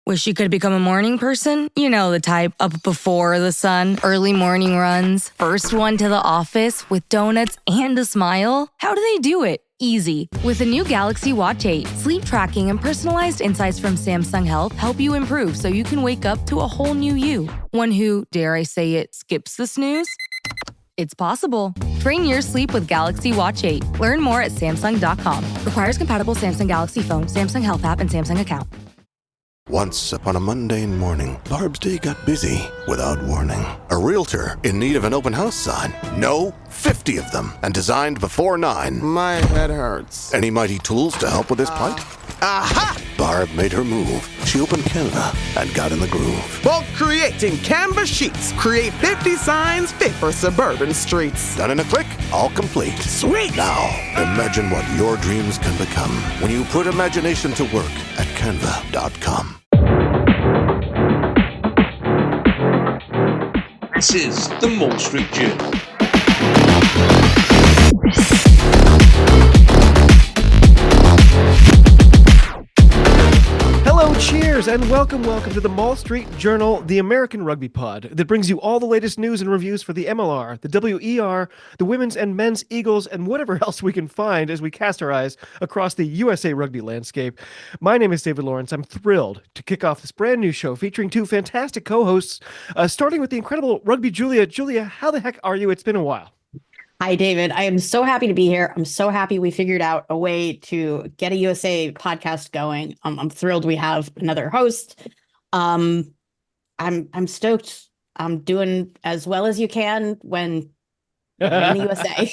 Wish you could become a morning person? You know the type, up before the sun, early morning runs, first one to the office with donuts and a smile. How do they do it? Easy. With the new Galaxy Watch 8, sleep tracking and personalized insights from Samsung Health help you improve so you can wake up to a whole new you. One who, dare I say it, skips the snooze? It's possible. Train your sleep with Galaxy Watch 8. Learn more at Samsung.com. Requires compatible Samsung Galaxy phone, Samsung Health app, and Samsung account. Once upon a mundane morning, Barb's day got busy without warning. A realtor in need of an open house sign. No, 50 of them, and designed before 9. My head hurts. Any mighty tools to help with his plight? Aha! Barb made her move. She opened Canva and got in the groove. Bulk creating Canva sheets. Create 50 signs fit for suburban streets. Done in a click, all complete. Sweet! Now, imagine what your dreams can become when you put imagination to work at canva.com. This is the Mall Street Journal. Hello, cheers, and welcome to the Mall Street Journal, the American Rugby Pod, that brings you all the latest news and reviews for the MLR, the WER, the women's and men's Eagles, and whatever else we can find as we cast our eyes across the USA rugby landscape. My name is David Lawrence. I'm thrilled to kick off this brand new show featuring two fantastic co-hosts, starting with the incredible Rugby Julia. Julia, how the heck are you? It's been a while. Hi, David. I am so happy to be here. I'm so happy we figured out a way to get a USA podcast going. I'm thrilled we have another host. I'm stoked. I'm doing as well as you can when you're in the USA.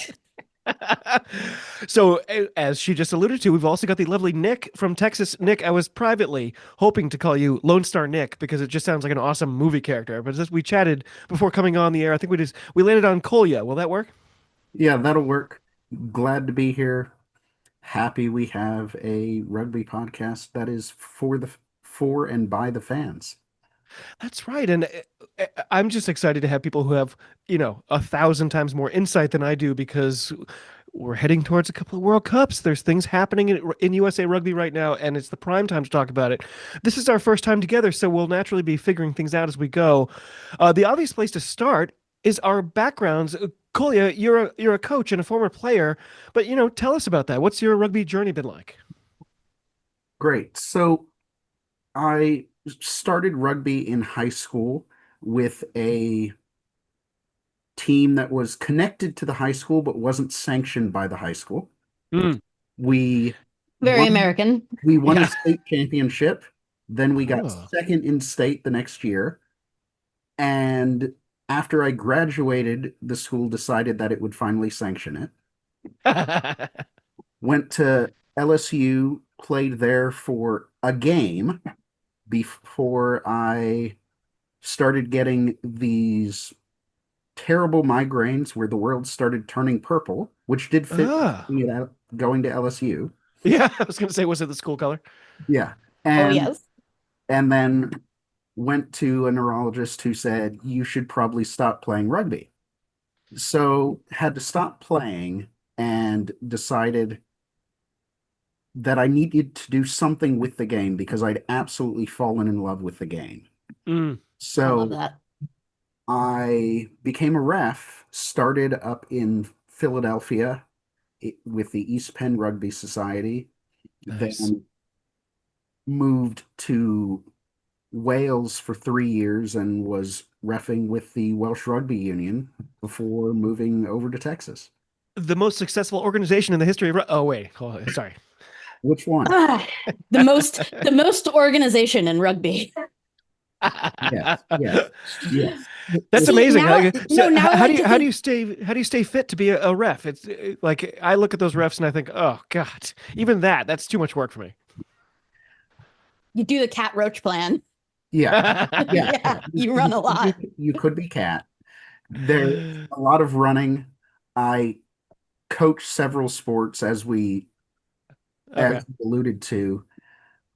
So, as she just alluded to, we've also got the lovely Nick from Texas. Nick, I was privately hoping to call you Lone Star Nick because it just sounds like an awesome movie character. But as we chatted before coming on the air, I think we landed on Kolya. Will that work? Yeah, that'll work. Glad to be here. Happy we have a rugby podcast that is for and by the fans. That's right. And I'm just excited to have people who have, 1,000 times more insight than I do because we're heading towards a couple of World Cups. There's things happening in USA Rugby right now, and it's the prime time to talk about it. This is our first time together, so we'll naturally be figuring things out as we go. The obvious place to start is our backgrounds. Kolya, you're a coach and a former player, but tell us about that. What's your rugby journey been like? Great. So I started rugby in high school with a team that was connected to the high school but wasn't sanctioned by the high school. We Very American. We won a state championship. Then we got second in state the next year. And after I graduated, the school decided that it would finally sanction it. Went to LSU, played there for a game before I started getting these terrible migraines where the world started turning purple, which did fit going to LSU. Yeah, I was going to say, was it the school color? Yeah. And, yes. And then went to a neurologist who said, you should probably stop playing rugby. So had to stop playing and decided that I needed to do something with the game because I'd absolutely fallen in love with the game. So I love that. I became a ref, started up in Philadelphia with the East Penn Rugby Society, then moved to Wales for 3 years and was reffing with the Welsh Rugby Union before moving over to Texas. The most successful organization in the history of sorry. Which one? The most organization in rugby. Yes. That's amazing. How do you stay fit to be a ref? It's like I look at those refs and I think, oh God, even that's too much work for me. You do the cat roach plan. Yeah. You run a lot. You could be cat. There's a lot of running. I coach several sports as we alluded to.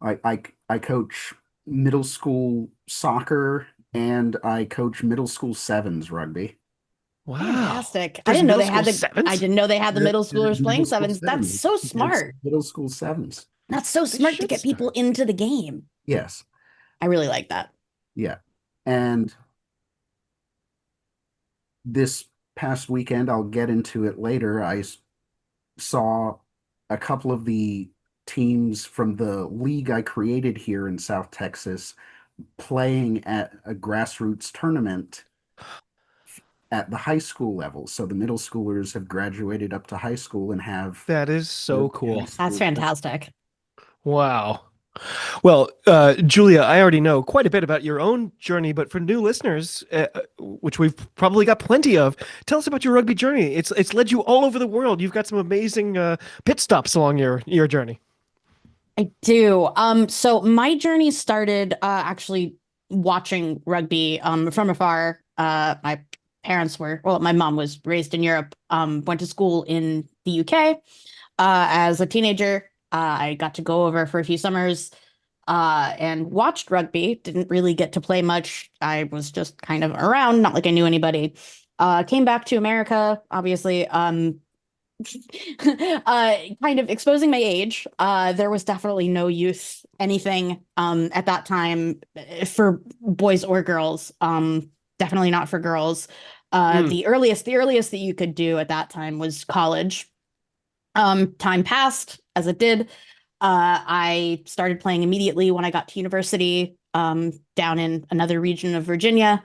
I coach middle school soccer and I coach middle school sevens rugby. Wow. Fantastic. I didn't know they had the middle schoolers playing sevens. That's so smart. Middle school sevens. That's so smart to get people into the game. Yes. I really like that. Yeah. And this past weekend, I'll get into it later, saw a couple of the teams from the league I created here in South Texas playing at a grassroots tournament at the high school level. So the middle schoolers have graduated up to high school and have That is so the cool. high school That's fantastic. Wow. Well, Julia, I already know quite a bit about your own journey, but for new listeners, which we've probably got plenty of, tell us about your rugby journey. It's led you all over the world. You've got some amazing pit stops along your journey. I do. So my journey started actually watching rugby from afar. My my mom was raised in Europe, went to school in the UK. As a teenager, I got to go over for a few summers and watched rugby. Didn't really get to play much. I was just kind of around, not like I knew anybody. Came back to America, obviously. Kind of exposing my age. There was definitely no youth anything at that time for boys or girls. Definitely not for girls. The earliest that you could do at that time was college. Time passed as it did. I started playing immediately when I got to university down in another region of Virginia.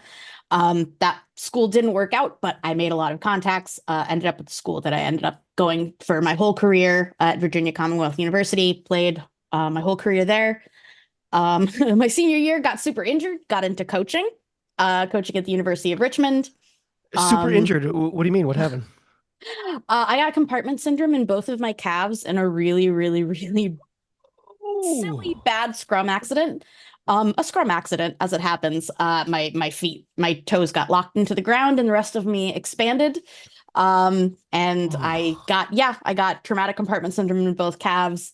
That school didn't work out, but I made a lot of contacts, ended up at the school that I ended up going for my whole career at Virginia Commonwealth University, played my whole career there. My senior year, got super injured, got into coaching at the University of Richmond. Super injured? What do you mean? What happened? I got compartment syndrome in both of my calves and a really, really, really silly bad scrum accident. A scrum accident, as it happens. My toes got locked into the ground and the rest of me expanded. I got traumatic compartment syndrome in both calves.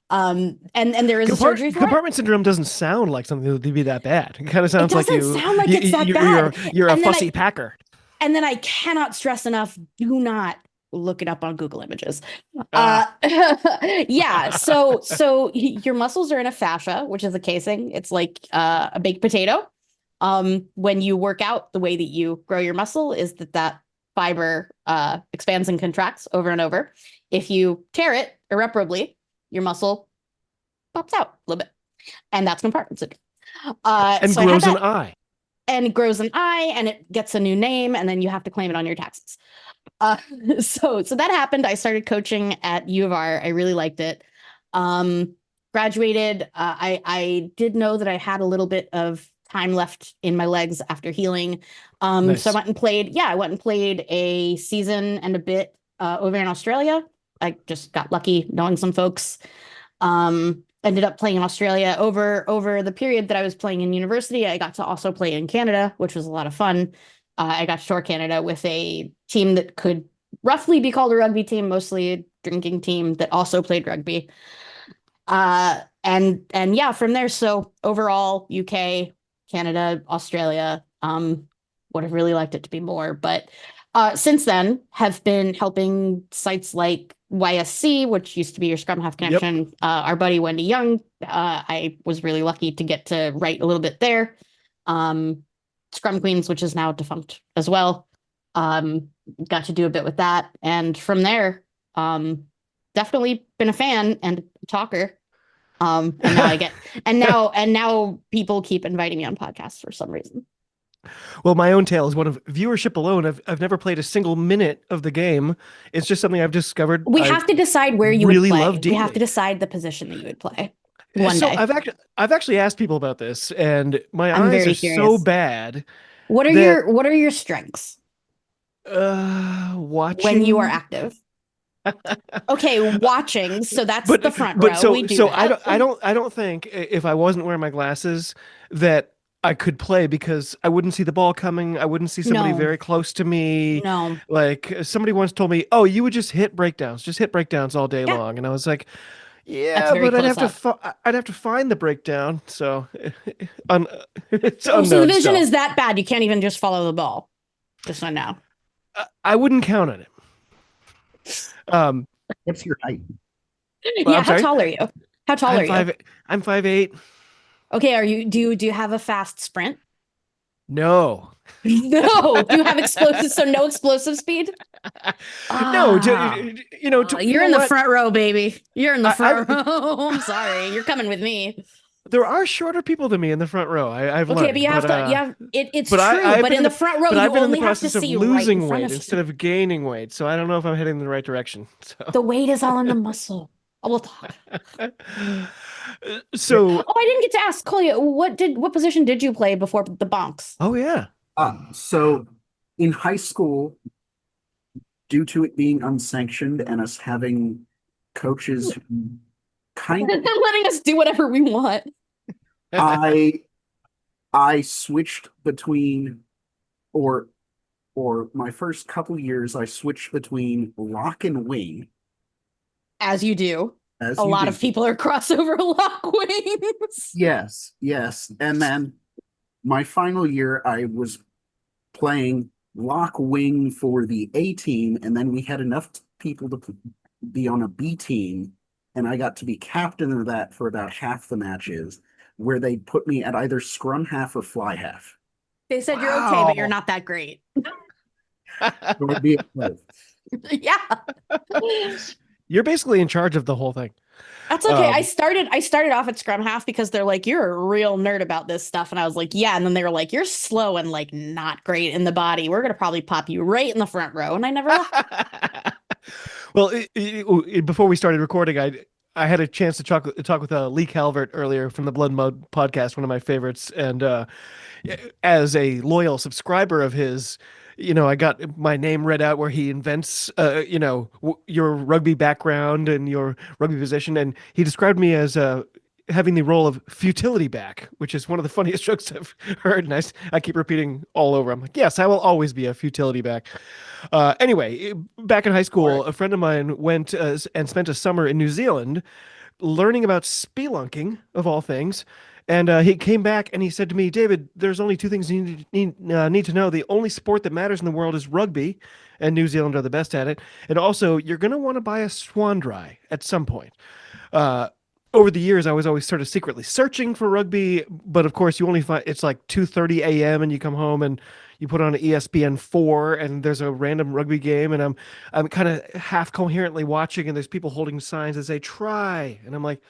And there is a surgery for compartment syndrome doesn't sound like something that would be that bad. It kind of sounds like it's that bad. You're a fussy packer. And then I cannot stress enough, do not look it up on Google Images. Yeah. So your muscles are in a fascia, which is a casing. It's like a baked potato. When you work out, the way that you grow your muscle is that fiber expands and contracts over and over. If you tear it irreparably, your muscle pops out a little bit. And that's compartment syndrome. And grows an eye. And it grows an eye and it gets a new name and then you have to claim it on your taxes. So that happened. I started coaching at U of R. I really liked it. Graduated. I did know that I had a little bit of time left in my legs after healing. Nice. So I went and played a season and a bit over in Australia. I just got lucky knowing some folks. Ended up playing in Australia over the period that I was playing in university. I got to also play in Canada, which was a lot of fun. I got to tour Canada with a team that could roughly be called a rugby team, mostly a drinking team that also played rugby. And yeah, from there. So overall, UK, Canada, Australia, would have really liked it to be more. But since then, have been helping sites like YSC, which used to be your Scrum Half Connection. Yep. Our buddy Wendy Young, I was really lucky to get to write a little bit there. Scrum Queens, which is now defunct as well. Got to do a bit with that. And from there, definitely been a fan and a talker. And now now people keep inviting me on podcasts for some reason. Well, my own tale is one of viewership alone. I've never played a single minute of the game. It's just something I've discovered. We have to decide where you really would play. Love deeply. We have to decide the position that you would play one day. I've actually asked people about this, and I'm eyes are curious. So bad. What are your strengths? Watching when you are active. Okay, watching. So that's the front row. I don't think if I wasn't wearing my glasses that I could play because I wouldn't see the ball coming. I wouldn't see somebody very close to me. No. Like somebody once told me, "Oh, you would just hit breakdowns all day long." And I was like, "Yeah, but I'd have to find the breakdown." So it's unknown. So the vision is that bad. You can't even just follow the ball. Just so now. I wouldn't count on it. What's your height? Yeah, how tall are you? How tall are you? I'm 5'8". Okay, do you have a fast sprint? No. No. Do you have explosive? So no explosive speed? No, You're in the what? front row, baby. You're in the I- front row. I'm sorry. You're coming with me. There are shorter people than me in the front row. I've Okay, learned, but you have to. Yeah, it's but true. I've But been in the front row, but you I've been in the only have to process of see right in losing front weight of you. instead of gaining weight, so I don't know if I'm heading in the right direction. So, The weight is all in the muscle. Oh, we'll talk. so Oh, I didn't get to ask Kolya, what position did you play before the bonks? oh yeah, So in high school, due to it being unsanctioned and us having coaches who kind They're of, letting us do whatever we want. I switched between, or my first couple years, I switched between lock and wing. As you do. As A you lot do. of people are crossover lock wings. Yes. And then my final year, I was playing lock wing for the A team, and then we had enough people to be on a B team, and I got to be captain of that for about half the matches, where they put me at either scrum half or fly half. They said you're okay, but you're not that great. So I'd be at Yeah. you're basically in charge of the whole thing. That's okay. I started off at scrum half because they're like, you're a real nerd about this stuff. And I was like, yeah. And then they were like, you're slow and like not great in the body. We're going to probably pop you right in the front row. And I never left. Well, before we started recording, I had a chance to talk with Lee Calvert earlier from the Blood Mud podcast, one of my favorites, and as a loyal subscriber of his, I got my name read out where he invents, your rugby background and your rugby position, and he described me as having the role of futility back, which is one of the funniest jokes I've heard, and I keep repeating all over. I'm like, yes, I will always be a futility back. Anyway, back in high school, a friend of mine went and spent a summer in New Zealand learning about spelunking, of all things. And he came back and he said to me, David, there's only two things you need to know. The only sport that matters in the world is rugby, and New Zealand are the best at it. And also, you're going to want to buy a swan dry at some point. Over the years, I was always sort of secretly searching for rugby, but of course, you only find it's like 2:30 a.m. and you come home and you put on ESPN 4 and there's a random rugby game, and I'm kind of half coherently watching, and there's people holding signs that say "try," and I'm like,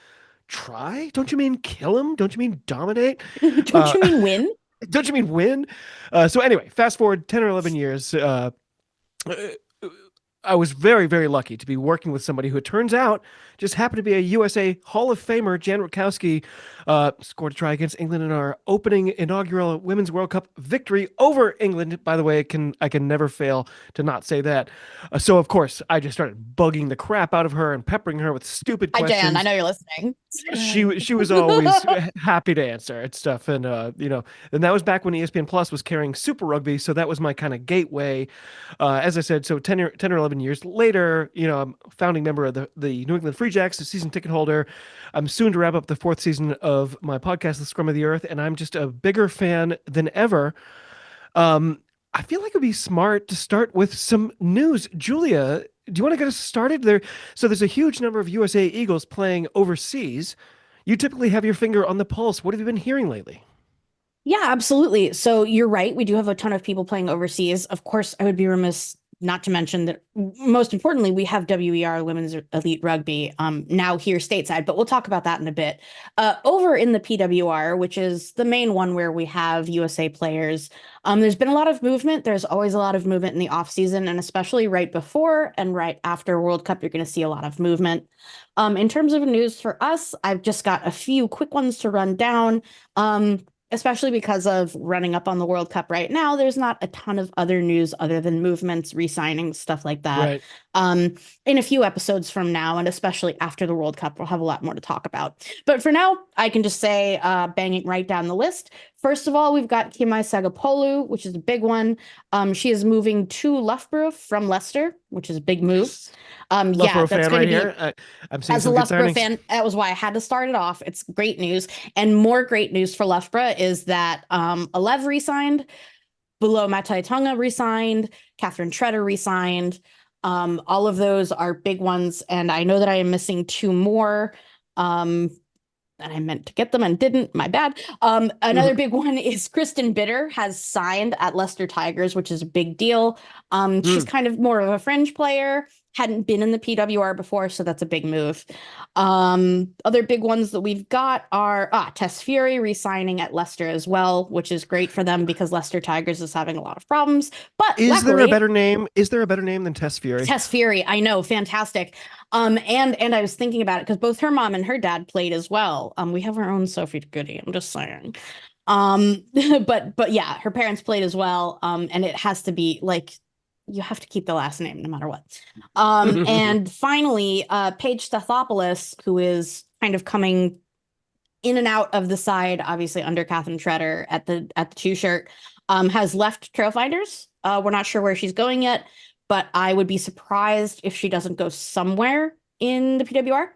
"Try? Don't you mean kill him? Don't you mean dominate? Don't you mean win? Don't you mean win?" So anyway, fast forward 10 or 11 years. I was very, very lucky to be working with somebody who, it turns out, just happened to be a USA Hall of Famer. Jan Rutkowski scored a try against England in our opening inaugural Women's World Cup victory over England. By the way, I can never fail to not say that. So, of course, I just started bugging the crap out of her and peppering her with stupid Hi, questions. Jan. I know you're listening. She was always happy to answer and stuff. And, and that was back when ESPN Plus was carrying Super Rugby. So that was my kind of gateway. As I said, so 10 or 11 years later, I'm a founding member of the New England Free Jacks, a season ticket holder. I'm soon to wrap up the 4th season of my podcast, The Scrum of the Earth, and I'm just a bigger fan than ever. I feel like it would be smart to start with some news. Julia, do you want to get us started there? So there's a huge number of USA Eagles playing overseas. You typically have your finger on the pulse. What have you been hearing lately? Yeah, absolutely. So you're right. We do have a ton of people playing overseas. Of course, I would be remiss not to mention that, most importantly, we have WER Women's Elite Rugby now here stateside, but we'll talk about that in a bit. Over in the PWR, which is the main one where we have USA players, there's been a lot of movement. There's always a lot of movement in the off season, and especially right before and right after World Cup, you're going to see a lot of movement. In terms of news for us, I've just got a few quick ones to run down. Especially because of running up on the World Cup right now, there's not a ton of other news other than movements, re-signings, stuff like that. Right. In a few episodes from now, and especially after the World Cup, we'll have a lot more to talk about. But for now, I can just say, banging right down the list. First of all, we've got Kimai Sagapolu, which is a big one. She is moving to Loughborough from Leicester, which is a big move. Loughborough fan right here. I'm seeing as a Loughborough fan, that was why I had to start it off. It's great news. And more great news for Loughborough is that Alev re-signed, Bulo Matai-Tonga re-signed, Catherine Treader re-signed. All of those are big ones. And I know that I am missing two more. and I meant to get them and didn't. My bad. Another big one is Kristen Bitter has signed at Leicester Tigers, which is a big deal. She's kind of more of a fringe player, hadn't been in the PWR before, so that's a big move. Other big ones that we've got are Tess Fury re-signing at Leicester as well, which is great for them because Leicester Tigers is having a lot of problems. But is there a better name? Is there a better name than Tess Fury? Tess Fury, I know, fantastic. And I was thinking about it because both her mom and her dad played as well. We have our own Sophie Goody, I'm just saying. But yeah, her parents played as well. And it has to be like, you have to keep the last name no matter what. And finally, Paige Stathopoulos, who is kind of coming in and out of the side, obviously under Catherine Treader at the two shirt, has left Trailfinders. We're not sure where she's going yet, but I would be surprised if she doesn't go somewhere in the PWR.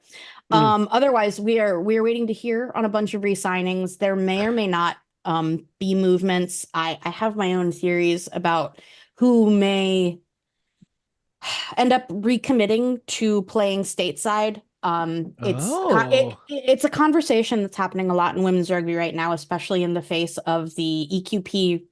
Otherwise, we're waiting to hear on a bunch of re-signings. There may or may not be movements. I have my own theories about who may end up recommitting to playing stateside. It's a conversation that's happening a lot in women's rugby right now, especially in the face of the EQP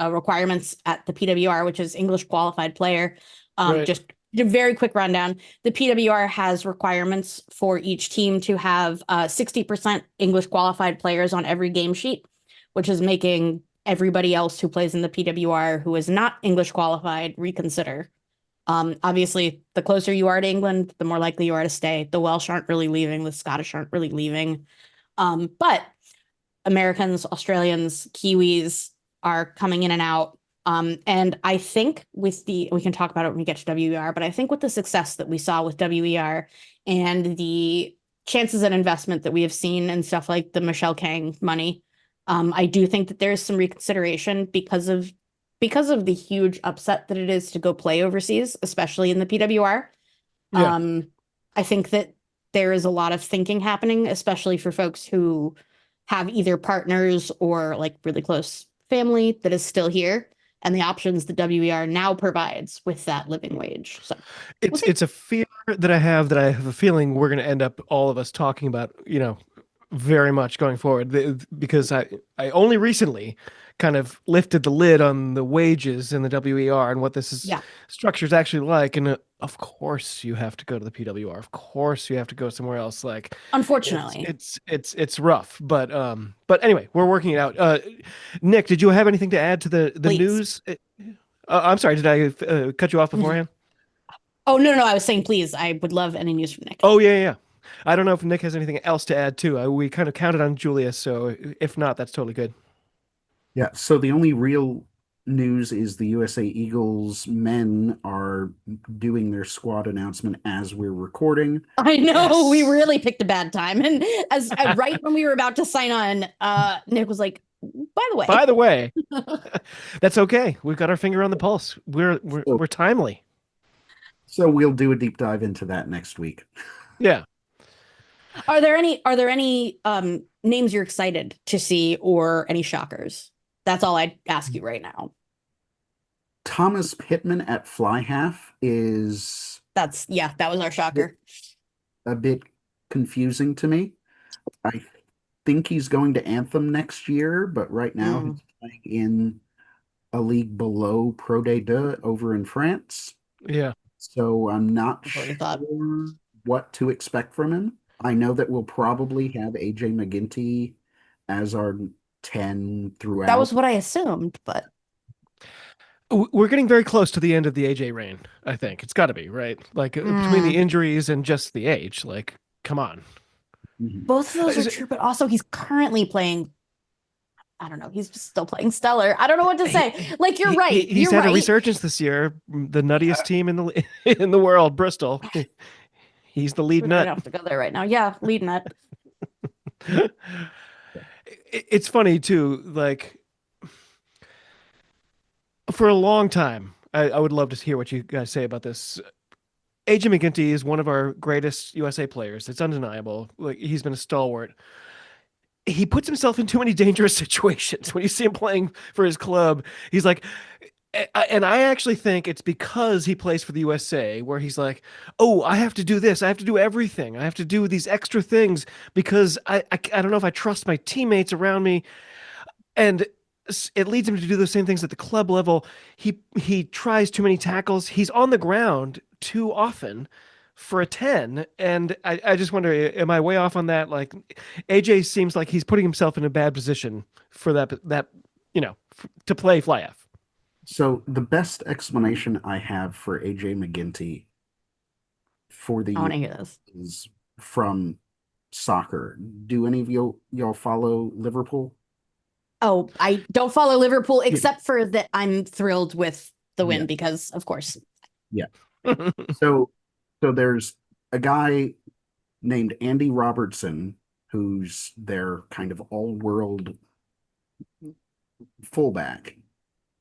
requirements at the PWR, which is English qualified player. Right. Just a very quick rundown. The PWR has requirements for each team to have 60% English qualified players on every game sheet, which is making everybody else who plays in the PWR who is not English qualified reconsider. Obviously, the closer you are to England, the more likely you are to stay. The Welsh aren't really leaving. The Scottish aren't really leaving. But Americans, Australians, Kiwis are coming in and out. And I think we can talk about it when we get to WER, but I think with the success that we saw with WER and the chances at investment that we have seen and stuff like the Michelle Kang money, I do think that there is some reconsideration because of the huge upset that it is to go play overseas, especially in the PWR. Yeah. I think that there is a lot of thinking happening, especially for folks who have either partners or like really close family that is still here, and the options that WER now provides with that living wage. So it's a fear that I have a feeling we're going to end up, all of us, talking about, very much going forward, because I only recently kind of lifted the lid on the wages in the WER and what this structure is actually like. And of course you have to go to the PWR. Of course you have to go somewhere else. Like, unfortunately, it's rough, but anyway, we're working it out. Nick, did you have anything to add to the news? I'm sorry, did I cut you off beforehand? Oh, no, I was saying, please, I would love any news from Nick. Oh, yeah. I don't know if Nick has anything else to add too. We kind of counted on Julia, so if not, that's totally good. Yeah, so the only real news is the USA Eagles men are doing their squad announcement as we're recording. I know, we really picked a bad time. And as right when we were about to sign on, Nick was like, by the way, that's okay. We've got our finger on the pulse. We're timely. So we'll do a deep dive into that next week. Yeah. Are there any names you're excited to see or any shockers? That's all I'd ask you right now. Thomas Pittman at fly half is... that was our shocker. A bit confusing to me. I think he's going to Anthem next year, but right now he's playing in a league below Pro D2 over in France. Yeah. So I'm not sure what to expect from him. I know that we'll probably have AJ McGinty as our 10 throughout. That was what I assumed, but we're getting very close to the end of the AJ reign. I think it's got to be, right? Like between the injuries and just the age, like, come on. Both of those are true, but also he's currently playing. I don't know. He's just still playing stellar. I don't know what to say. Like, you're right. He's had a resurgence this year. The nuttiest team in the world, Bristol. He's the lead nut. I have to go there right now. Yeah, lead nut. It's funny too. Like, for a long time, I would love to hear what you guys say about this. AJ McGinty is one of our greatest USA players. It's undeniable. Like, he's been a stalwart. He puts himself in too many dangerous situations. When you see him playing for his club, he's like, And I actually think it's because he plays for the USA, where he's like, oh, I have to do this. I have to do everything. I have to do these extra things because I don't know if I trust my teammates around me. And it leads him to do the same things at the club level. He tries too many tackles. He's on the ground too often for a 10. And I just wonder, am I way off on that? Like, AJ seems like he's putting himself in a bad position for that to play fly F. So the best explanation I have for AJ McGinty for the I want to hear this. is from soccer. Do any of y'all follow Liverpool? Oh, I don't follow Liverpool except for that I'm thrilled with the win because, of course. Yeah. So there's a guy named Andy Robertson who's their kind of all-world fullback.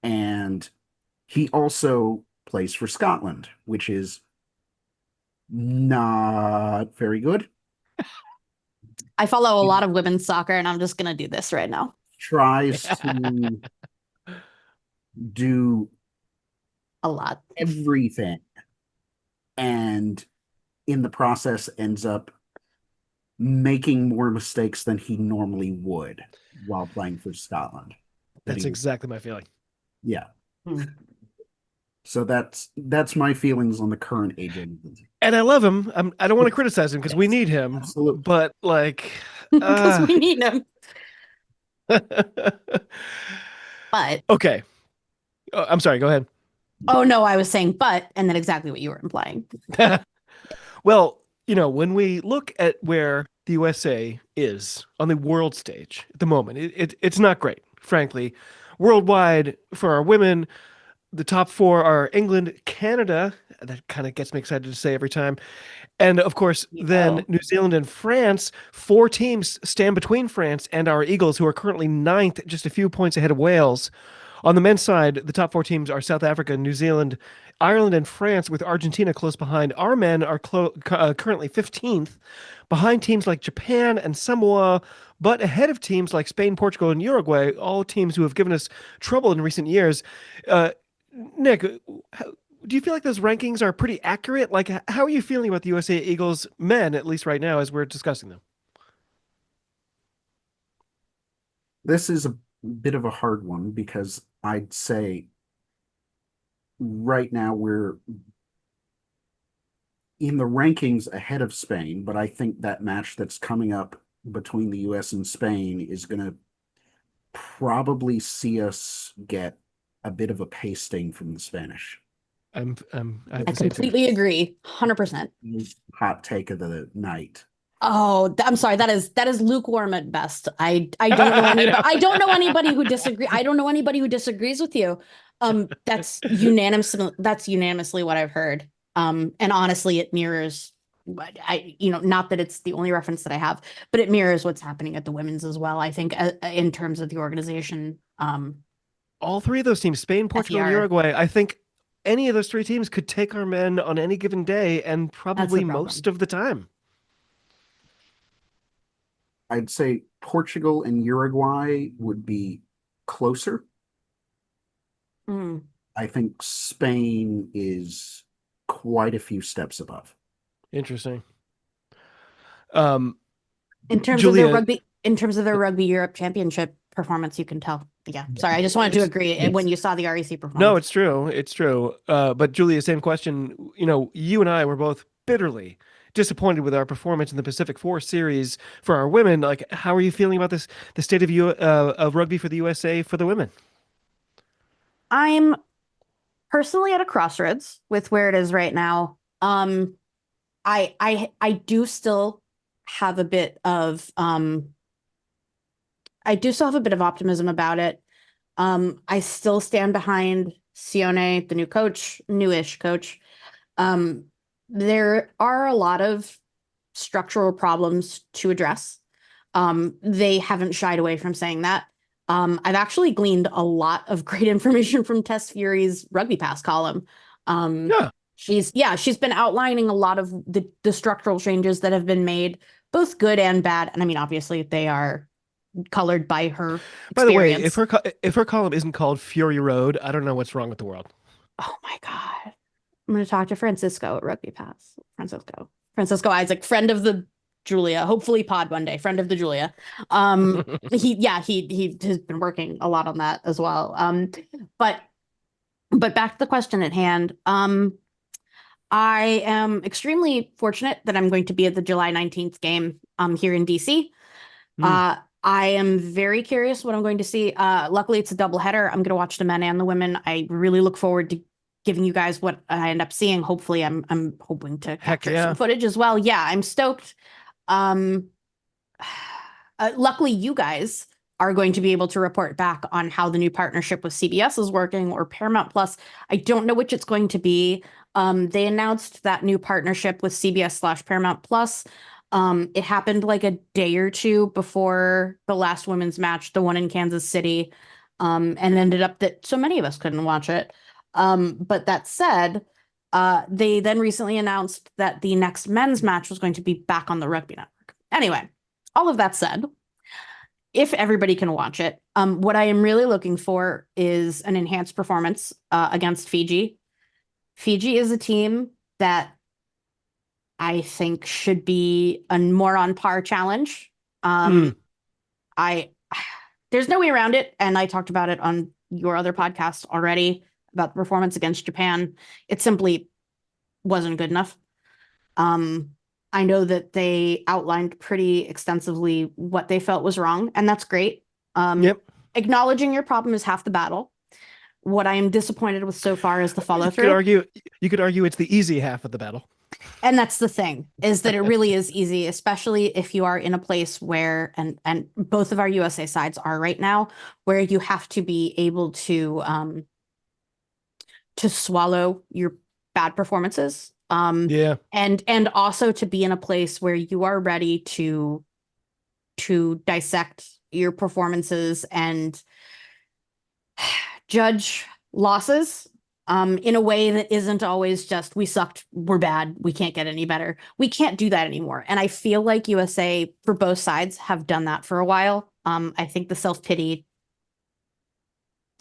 And he also plays for Scotland, which is not very good. I follow a lot of women's soccer, and I'm just going to do this right now. Tries to do a lot, everything, and in the process ends up making more mistakes than he normally would while playing for Scotland. That's exactly my feeling. Yeah. So that's my feelings on the current AJ. And I love him. I don't want to criticize him because we need him. Absolutely. But like, because we need him. But okay. Oh, I'm sorry. Go ahead. Oh no, I was saying but, and then exactly what you were implying. Well, when we look at where the USA is on the world stage at the moment, it's not great, frankly. Worldwide, for our women, the top four are England, Canada. That kind of gets me excited to say every time. And of course, then New Zealand and France. 4 teams stand between France and our Eagles, who are currently 9th, just a few points ahead of Wales. On the men's side, the top 4 teams are South Africa, New Zealand, Ireland, and France, with Argentina close behind. Our men are currently 15th, behind teams like Japan and Samoa, but ahead of teams like Spain, Portugal, and Uruguay, all teams who have given us trouble in recent years. Nick, do you feel like those rankings are pretty accurate? Like, how are you feeling about the USA Eagles men, at least right now, as we're discussing them? This is a bit of a hard one because I'd say right now we're in the rankings ahead of Spain, but I think that match that's coming up between the US and Spain is going to probably see us get a bit of a pasting from the Spanish. I completely agree. 100%. Hot take of the night. Oh, I'm sorry. That is lukewarm at best. I don't know anybody. I don't know anybody who disagree. I don't know anybody who disagrees with you. That's unanimously what I've heard. And honestly, it mirrors. Not that it's the only reference that I have, but it mirrors what's happening at the women's as well. I think in terms of the organization. All 3 of those teams, Spain, Portugal, and Uruguay, I think any of those 3 teams could take our men on any given day, and probably most of the time. I'd say Portugal and Uruguay would be closer. I think Spain is quite a few steps above. Interesting. In terms Julia, of their rugby Europe championship performance, you can tell. Yeah. Sorry, I just wanted to agree when you saw the REC performance. No, it's true. It's true. But Julia, same question. You and I were both bitterly disappointed with our performance in the Pacific 4 series for our women. Like, how are you feeling about this, the state of rugby for the USA for the women? I'm personally at a crossroads with where it is right now. I do still have a bit of optimism about it. I still stand behind Sione, the newish coach. There are a lot of structural problems to address. They haven't shied away from saying that. I've actually gleaned a lot of great information from Tess Fury's Rugby Pass column. She's been outlining a lot of the structural changes that have been made, both good and bad. And I mean, obviously they are colored by her By the way, experience. if her column isn't called Fury Road, I don't know what's wrong with the world. Oh my God. I'm going to talk to Francisco at Rugby Pass. Francisco Isaac, friend of the Julia, hopefully pod one day, friend of the Julia. He has been working a lot on that as well. But back to the question at hand. I am extremely fortunate that I'm going to be at the July 19th game here in DC. I am very curious what I'm going to see. Luckily, it's a doubleheader. I'm going to watch the men and the women. I really look forward to giving you guys what I end up seeing. Hopefully, I'm hoping to capture some footage as well. Yeah, I'm stoked. Luckily, you guys are going to be able to report back on how the new partnership with CBS is working, or Paramount Plus. I don't know which it's going to be. They announced that new partnership with CBS/Paramount Plus. It happened like a day or two before the last women's match, the one in Kansas City, and ended up that so many of us couldn't watch it. But that said, they then recently announced that the next men's match was going to be back on the Rugby Network. Anyway, all of that said, if everybody can watch it, what I am really looking for is an enhanced performance against Fiji. Fiji is a team that I think should be a more on par challenge. There's no way around it, and I talked about it on your other podcast already about the performance against Japan. It simply wasn't good enough. I know that they outlined pretty extensively what they felt was wrong, and that's great. Acknowledging your problem is half the battle. What I am disappointed with so far is the follow through. You could argue it's the easy half of the battle. And that's the thing, is that it really is easy, especially if you are in a place where, and both of our USA sides are right now, where you have to be able to swallow your bad performances. And also to be in a place where you are ready to dissect your performances and judge losses in a way that isn't always just, we sucked, we're bad, we can't get any better. We can't do that anymore. And I feel like USA, for both sides, have done that for a while. I think the self-pity,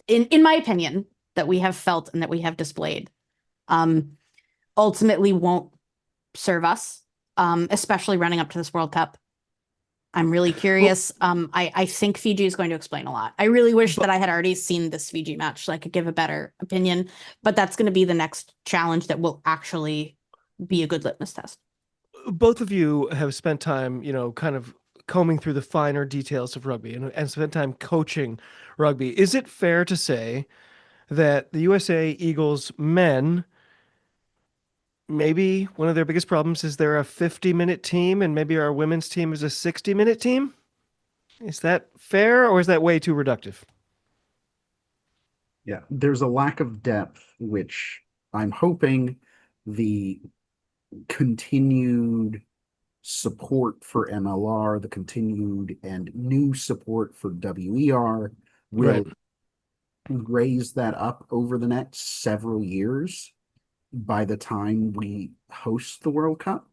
in my opinion, that we have felt and that we have displayed ultimately won't serve us, especially running up to this World Cup. I'm really curious. I think Fiji is going to explain a lot. I really wish that I had already seen this Fiji match so I could give a better opinion, but that's going to be the next challenge that will actually be a good litmus test. Both of you have spent time, kind of combing through the finer details of rugby and spent time coaching rugby. Is it fair to say that the USA Eagles men, maybe one of their biggest problems is they're a 50-minute team and maybe our women's team is a 60-minute team? Is that fair, or is that way too reductive? Yeah, there's a lack of depth, which I'm hoping the continued support for MLR, the continued and new support for WER will raise that up over the next several years by the time we host the World Cup.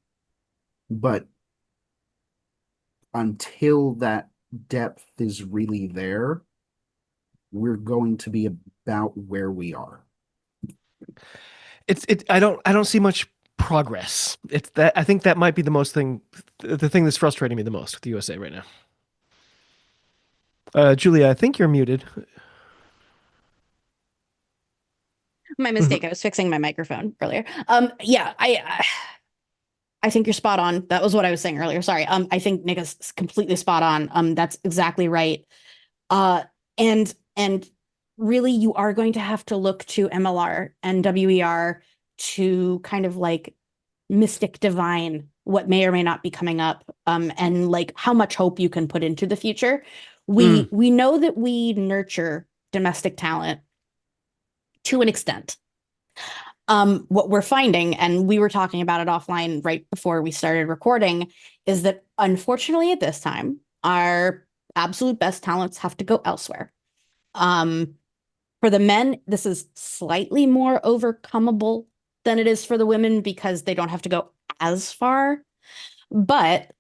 But until that depth is really there, we're going to be about where we are. I don't see much progress. I think that might be the thing that's frustrating me the most with the USA right now. Julia, I think you're muted. My mistake. I was fixing my microphone earlier. Yeah, I think you're spot on. That was what I was saying earlier. Sorry. I think Nick is completely spot on. That's exactly right. And really, you are going to have to look to MLR and WER to kind of like mystic divine what may or may not be coming up, and like how much hope you can put into the future. We know that we nurture domestic talent to an extent. What we're finding, and we were talking about it offline right before we started recording, is that unfortunately at this time, our absolute best talents have to go elsewhere. For the men, this is slightly more overcomable than it is for the women because they don't have to go as far. But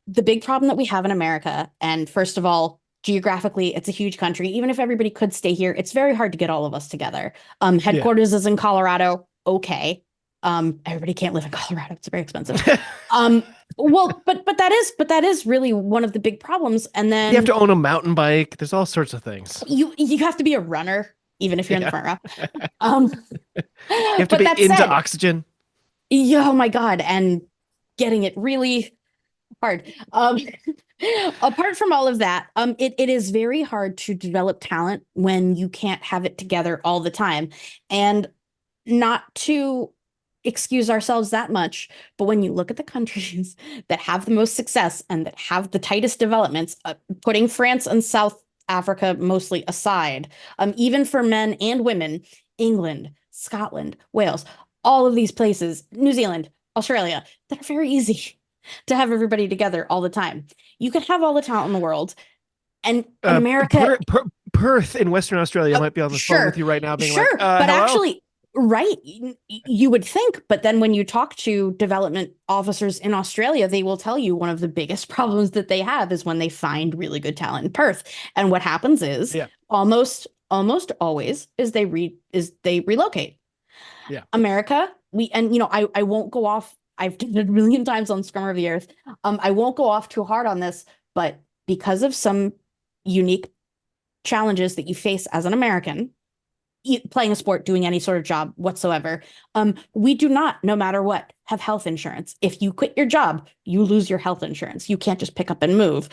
the big problem that we have in America, and first of all, geographically, it's a huge country. Even if everybody could stay here, it's very hard to get all of us together. Headquarters is in Colorado. Okay. Everybody can't live in Colorado. It's very expensive. Well, but that is really one of the big problems. And then you have to own a mountain bike. There's all sorts of things. You have to be a runner, even if you're in the front row. You have to be into oxygen. Yeah, oh my God. And getting it really hard. Apart from all of that, it is very hard to develop talent when you can't have it together all the time. And not to excuse ourselves that much, but when you look at the countries that have the most success and that have the tightest developments, putting France and South Africa mostly aside, even for men and women, England, Scotland, Wales, all of these places, New Zealand, Australia, that are very easy to have everybody together all the time. You can have all the talent in the world, and in America, Perth in Western Australia might be on the phone with you right now, being like, but hello? Actually, right, you would think, but then when you talk to development officers in Australia, they will tell you one of the biggest problems that they have is when they find really good talent in Perth, and what happens is almost always is they relocate. Yeah, America, I won't go off. I've done it a million times on Scrummer of the Earth. I won't go off too hard on this, but because of some unique challenges that you face as an American, playing a sport, doing any sort of job whatsoever, we do not, no matter what, have health insurance. If you quit your job, you lose your health insurance. You can't just pick up and move.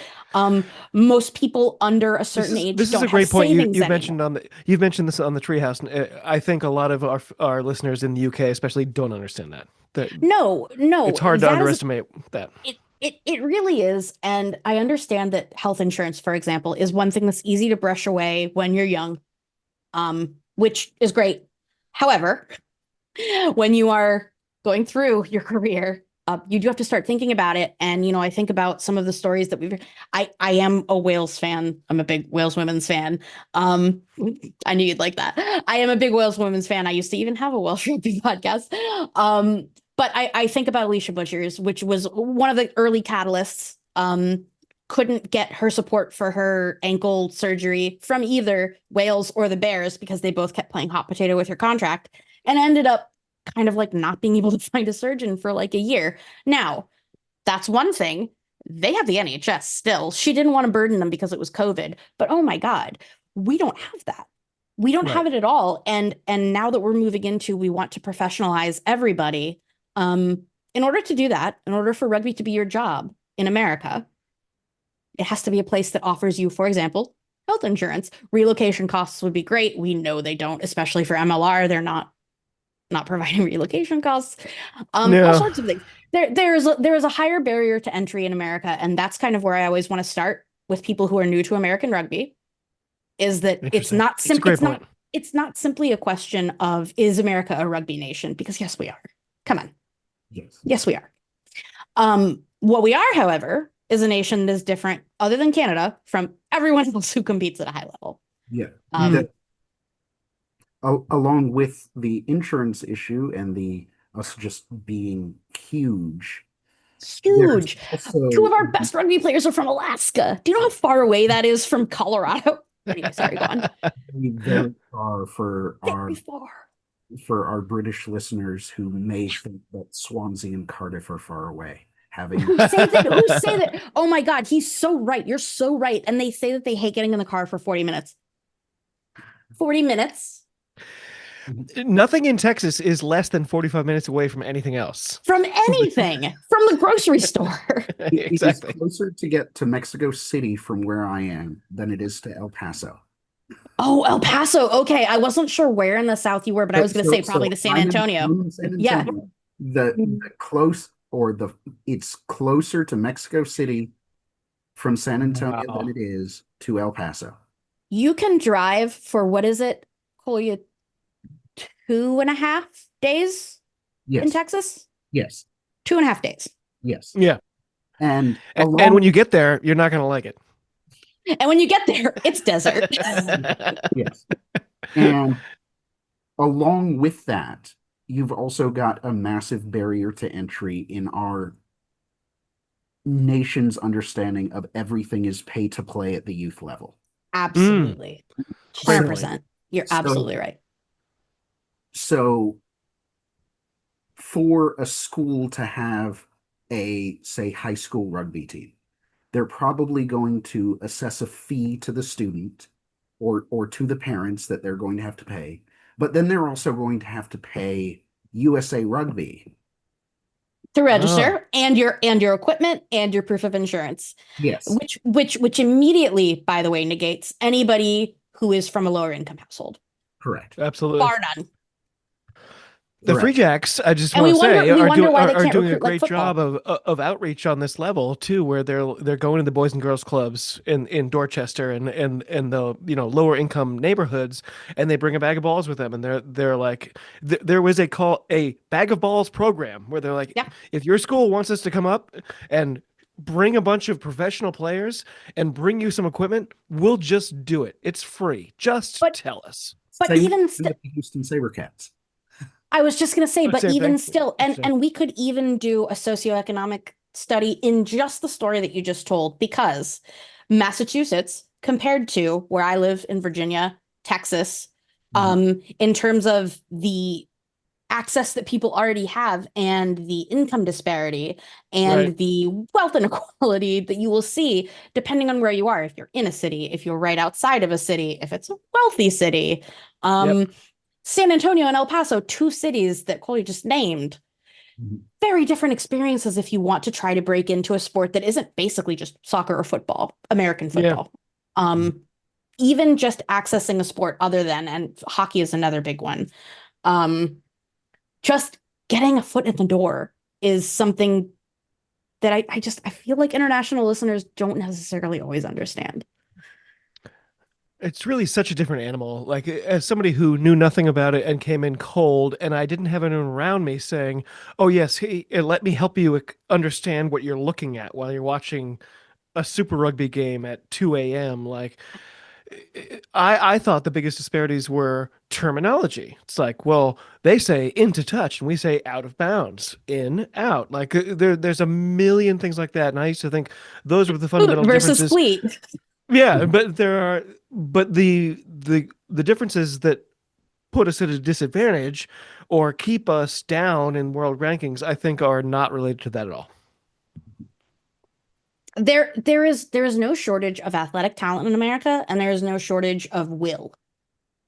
Most people under a certain age this don't is a great have point savings you've anymore. you've mentioned this on the Treehouse, and I think a lot of our listeners in the UK especially don't understand that. No, it's hard to underestimate that. It really is. And I understand that health insurance, for example, is one thing that's easy to brush away when you're young, which is great. However, when you are going through your career, you do have to start thinking about it. And, I think about some of the stories that I am a Wales fan. I'm a big Wales women's fan. I knew you'd like that. I am a big Wales women's fan. I used to even have a Welsh rugby podcast. But I think about Alicia Butchers, which was one of the early catalysts. Couldn't get her support for her ankle surgery from either Wales or the Bears because they both kept playing hot potato with her contract, and ended up kind of like not being able to find a surgeon for like a year. Now, that's one thing. They have the NHS still. She didn't want to burden them because it was COVID. But oh my God, we don't have that. We don't have it at all. And now that we're moving into, we want to professionalize everybody. In order to do that, in order for rugby to be your job in America, it has to be a place that offers you, for example, health insurance. Relocation costs would be great. We know they don't, especially for MLR. They're not providing relocation costs. All sorts of things. There is a higher barrier to entry in America, and that's kind of where I always want to start with people who are new to American rugby. Is that it's not simply a question of, is America a rugby nation? Because yes, we are. Come on. Yes, we are. What we are, however, is a nation that is different, other than Canada, from everyone else who competes at a high level. Yeah. Along with the insurance issue and us just being huge. Two of our best rugby players are from Alaska. Do you know how far away that is from Colorado? Anyway, sorry, go on. Very far for our British listeners who may think that Swansea and Cardiff are far away. Who say that? Oh my God, he's so right. You're so right. And they say that they hate getting in the car for 40 minutes. 40 minutes. Nothing in Texas is less than 45 minutes away from anything else. From anything. From the grocery store. Exactly. It's closer to get to Mexico City from where I am than it is to El Paso. Oh, El Paso. Okay. I wasn't sure where in the South you were, but I was going to say probably to San Antonio. Yeah. It's closer to Mexico City from San Antonio than it is to El Paso. You can drive for, what is it, Kolya, 2.5 days in Texas? Yes. 2.5 days. Yes. Yeah. And when you get there, you're not going to like it. And when you get there, it's desert. Yes. And along with that, you've also got a massive barrier to entry in our nation's understanding of everything is pay to play at the youth level. Absolutely. So- 100%. You're so- absolutely right. So for a school to have a, say, high school rugby team, they're probably going to assess a fee to the student or to the parents that they're going to have to pay. But then they're also going to have to pay USA Rugby. To register and your equipment and your proof of insurance. Yes. Which immediately, by the way, negates anybody who is from a lower income household. Correct. Absolutely. Bar none. The Correct. Free Jacks, I just And want to we say, wonder why they are can't doing a recruit like great job football. of outreach on this level too, where they're going to the boys and girls clubs in Dorchester and the lower income neighborhoods, and they bring a bag of balls with them, and they're like, there was a bag of balls program where they're like, Yeah. if your school wants us to come up and bring a bunch of professional players and bring you some equipment, we'll just do it. It's free. Just tell us. But Same even with the Houston SaberCats. I was just going to say, but Same even thing. still, and we could even do a socioeconomic study in just the story that you just told, because Massachusetts, compared to where I live in Virginia, Texas, in terms of the access that people already have and the income disparity and Right. the wealth inequality that you will see depending on where you are, if you're in a city, if you're right outside of a city, if it's a wealthy city. San Antonio and El Paso, two cities that Kolya just named, very different experiences if you want to try to break into a sport that isn't basically just soccer or football, American football. Even just accessing a sport other than, and hockey is another big one, just getting a foot in the door is something that I feel like international listeners don't necessarily always understand. It's really such a different animal. Like, as somebody who knew nothing about it and came in cold, and I didn't have anyone around me saying, "Oh yes, hey, let me help you understand what you're looking at while you're watching a Super Rugby game at 2 a.m." Like, I thought the biggest disparities were terminology. It's like, well, they say into touch and we say out of bounds, in, out. Like, there's a million things like that. And I used to think those were the fundamental Versus differences. fleet. Yeah, but the differences that put us at a disadvantage or keep us down in world rankings, I think, are not related to that at all. There is no shortage of athletic talent in America, and there is no shortage of will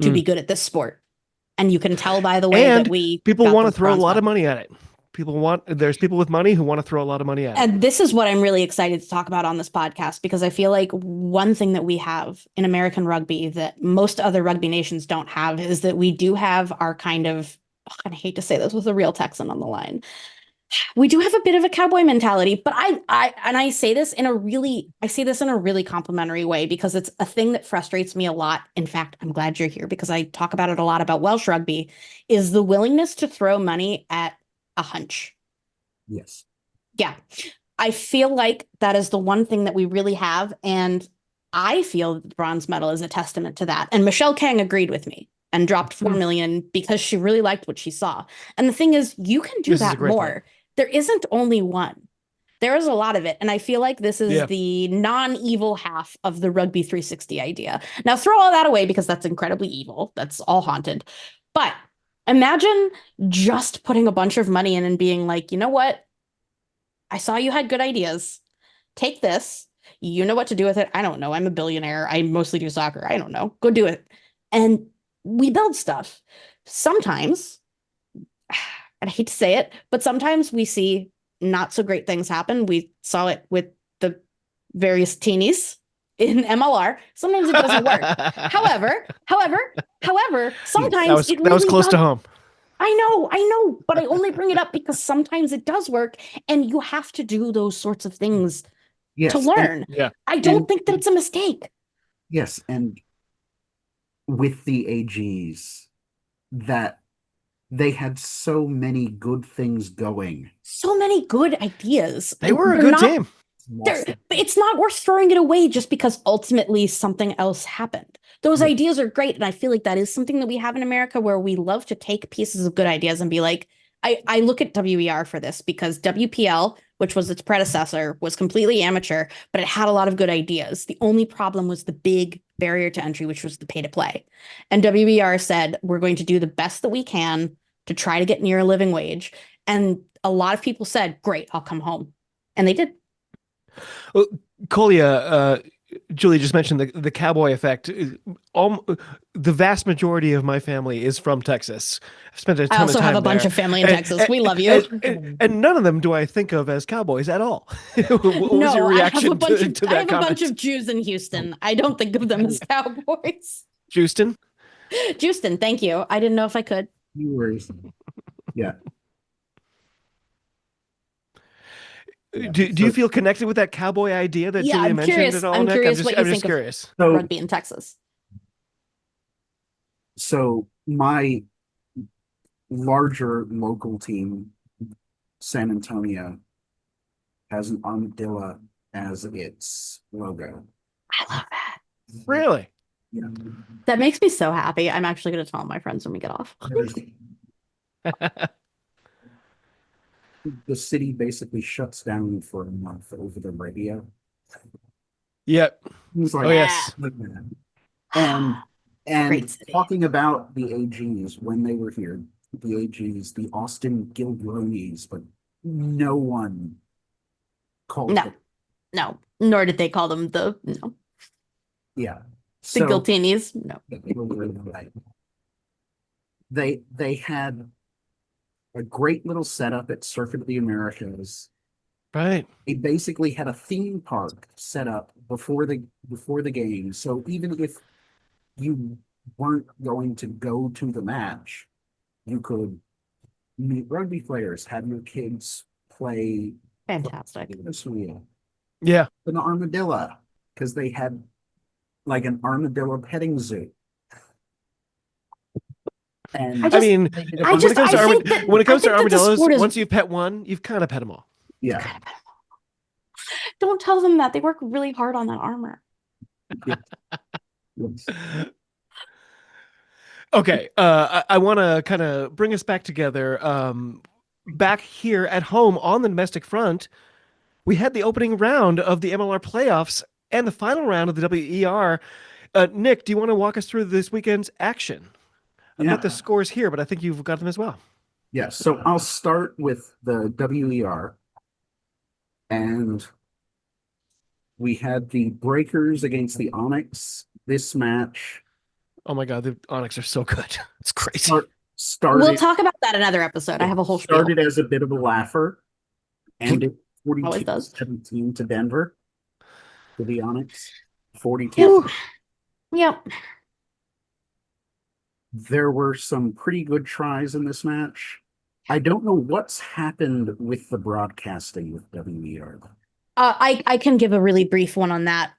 to be good at this sport. And you can tell by the way that people want to throw a bronze lot of medal. money at it. There's people with money who want to throw a lot of money at it. And this is what I'm really excited to talk about on this podcast, because I feel like one thing that we have in American rugby that most other rugby nations don't have is that we do have our kind of, and I hate to say this with a real Texan on the line, we do have a bit of a cowboy mentality, but I say this in a really complimentary way, because it's a thing that frustrates me a lot. In fact, I'm glad you're here because I talk about it a lot about Welsh rugby, is the willingness to throw money at a hunch. Yes. Yeah. I feel like that is the one thing that we really have. And I feel the bronze medal is a testament to that. And Michelle Kang agreed with me and dropped 4 million because she really liked what she saw. And the thing is, you can do that more. Point. There isn't only one. There is a lot of it. And I feel like this is the non-evil half of the Rugby 360 idea. Now, throw all that away because that's incredibly evil. That's all haunted. But imagine just putting a bunch of money in and being like, you know what? I saw you had good ideas. Take this. You know what to do with it. I don't know. I'm a billionaire. I mostly do soccer. I don't know. Go do it. And we build stuff. Sometimes, and I hate to say it, but sometimes we see not so great things happen. We saw it with the various teenies in MLR. Sometimes it doesn't work. However, sometimes that was close to home. I know, but I only bring it up because sometimes it does work, and you have to do those sorts of things to learn. I don't think that it's a mistake. Yes, and with the AGs, that they had so many good things going. So many good ideas. They were a good team. It's not worth throwing it away just because ultimately something else happened. Those ideas are great. And I feel like that is something that we have in America, where we love to take pieces of good ideas and be like, I look at WER for this, because WPL which was its predecessor, was completely amateur, but it had a lot of good ideas. The only problem was the big barrier to entry, which was the pay to play. And WBR said, we're going to do the best that we can to try to get near a living wage. And a lot of people said, great, I'll come home. And they did. Well, Kolya, Julie just mentioned the cowboy effect. The vast majority of my family is from Texas. I've spent a ton I also of time have a bunch there. of family in Texas. We love you. And none of them do I think of as cowboys at all. What was your reaction to that comment? I have a bunch of Jews in Houston. I don't think of them as cowboys. Houston? Houston, thank you. I didn't know if I could. No worries. Yeah. Do you feel connected with that cowboy idea that Julia I'm mentioned curious. at all, I'm Nick? curious what you I'm think just curious. of rugby in Texas. So my larger local team, San Antonio, has an armadillo as its logo. I love that. Really? Yeah. That makes me so happy. I'm actually going to tell all my friends when we get off. The city basically shuts down for a month over the radio. Yep. It's like, Oh, yes. like that. And talking about the AGs when they were here, the AGs, the Austin Gilgronis, but no one called them. No, nor did they call them the Yeah. The Giltinis. No. They had a great little setup at Circuit of the Americas. Right. They basically had a theme park set up before the game. So even if you weren't going to go to the match, you could meet rugby players, have your kids play. Fantastic. Yeah. An armadillo, because they had like an armadillo petting zoo. And when it comes to armadillos, once you pet one, you've kind of pet them all. Yeah. Don't tell them that. They work really hard on that armor. Yes. Okay. I want to kind of bring us back together. Back here at home on the domestic front, we had the opening round of the MLR playoffs and the final round of the WER. Nick, do you want to walk us through this weekend's action? I've got the scores here, but I think you've got them as well. Yeah, so I'll start with the WER. And we had the Breakers against the Onyx. This match. Oh my God, the Onyx are so good. It's crazy. We'll talk about that another episode. I have a whole started as a bit of a laugher. And it 42-17 to Denver. To the Onyx. 42. Yep. There were some pretty good tries in this match. I don't know what's happened with the broadcasting with WER. I can give a really brief one on that.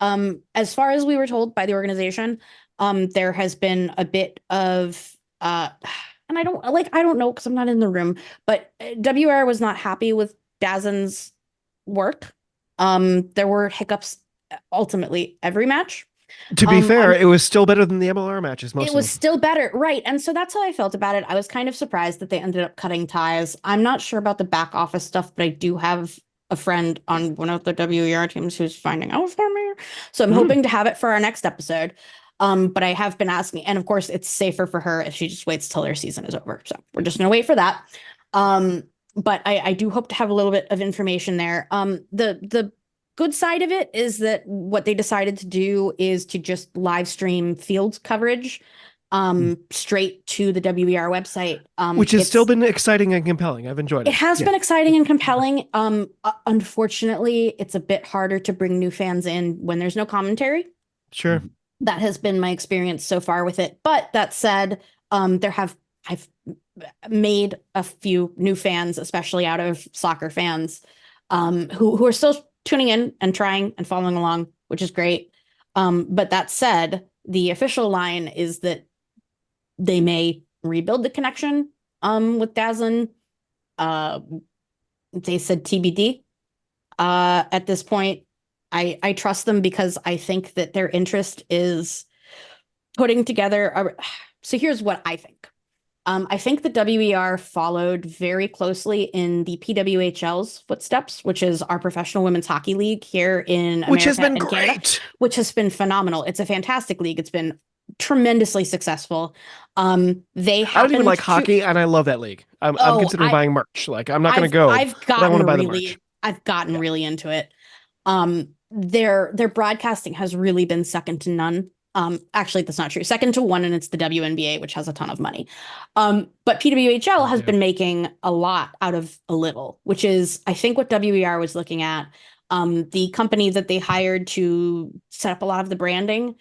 As far as we were told by the organization, there has been a bit of and I don't know because I'm not in the room, but WER was not happy with Dazen's work. There were hiccups ultimately every match. To be fair, it was still better than the MLR matches. It was still better, right? And so that's how I felt about it. I was kind of surprised that they ended up cutting ties. I'm not sure about the back office stuff, but I do have a friend on one of the WER teams who's finding out for me. So I'm hoping to have it for our next episode. But I have been asking, and of course, it's safer for her if she just waits till their season is over. So we're just gonna wait for that. But I do hope to have a little bit of information there. The good side of it is that what they decided to do is to just live stream field coverage straight to the WER website. Which has still been exciting and compelling. I've enjoyed it. It has been exciting and compelling. Unfortunately, it's a bit harder to bring new fans in when there's no commentary. Sure. That has been my experience so far with it. But that said, I've made a few new fans, especially out of soccer fans, who are still tuning in and trying and following along, which is great. But that said, the official line is that they may rebuild the connection with Dazzlin. They said TBD. At this point, I trust them because I think that their interest is putting together so here's what I think. I think the WER followed very closely in the PWHL's footsteps, which is our professional women's hockey league here in America Which has been and Canada, great. which has been phenomenal. It's a fantastic league. It's been tremendously successful. They I don't happen even like to hockey, and I love that league. I'm Oh, considering I- buying merch. Like, I'm not going to go, I've but I want to gotten buy the really merch. I've gotten really into it. Their broadcasting has really been second to none. Actually, that's not true. Second to one, and it's the WNBA, which has a ton of money. But PWHL has been making a lot out of a little, which is, I think, what WER was looking at. The company that they hired to set up a lot of the branding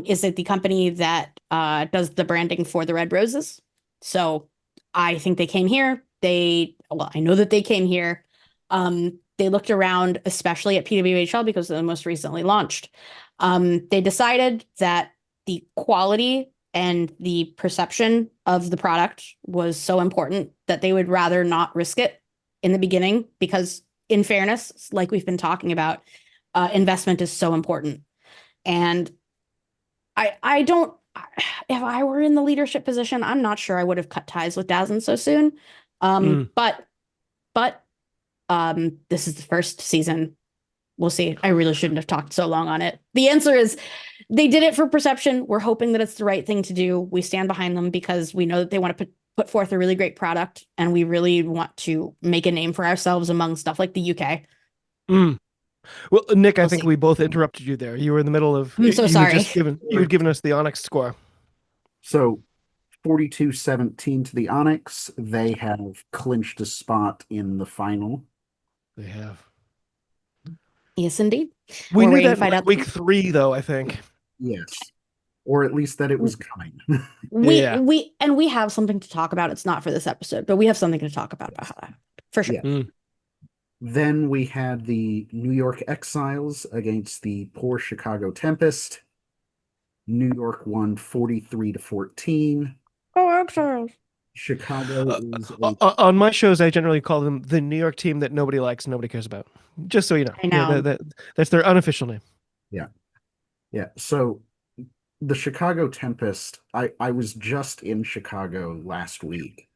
is it the company that does the branding for the Red Roses. So I think they came here. I know that they came here. They looked around, especially at PWHL because they're the most recently launched. They decided that the quality and the perception of the product was so important that they would rather not risk it in the beginning because, in fairness, like we've been talking about, investment is so important. And I don't, if I were in the leadership position, I'm not sure I would have cut ties with DAZN so soon. But this is the first season. We'll see. I really shouldn't have talked so long on it. The answer is they did it for perception. We're hoping that it's the right thing to do. We stand behind them because we know that they want to put forth a really great product, and we really want to make a name for ourselves among stuff like the UK. Well, Nick, I think we both interrupted you there. You were in the middle of. I'm so sorry. You had given us the Onyx score. So 42-17 to the Onyx. They have clinched a spot in the final. They have. Yes, indeed. We We're knew waiting that to find like out. week 3, though, I think. Yes. Or at least that it was coming. We Yeah. we have something to talk about. It's not for this episode, but we have something to talk about how that happened, for sure. Yeah. Then we had the New York Exiles against the poor Chicago Tempest. New York won 43-14. Oh, Exiles. Chicago is On my shows, I generally call them the New York team that nobody likes, nobody cares about. Just so you know. I know. That's their unofficial name. Yeah. So the Chicago Tempest, I was just in Chicago last week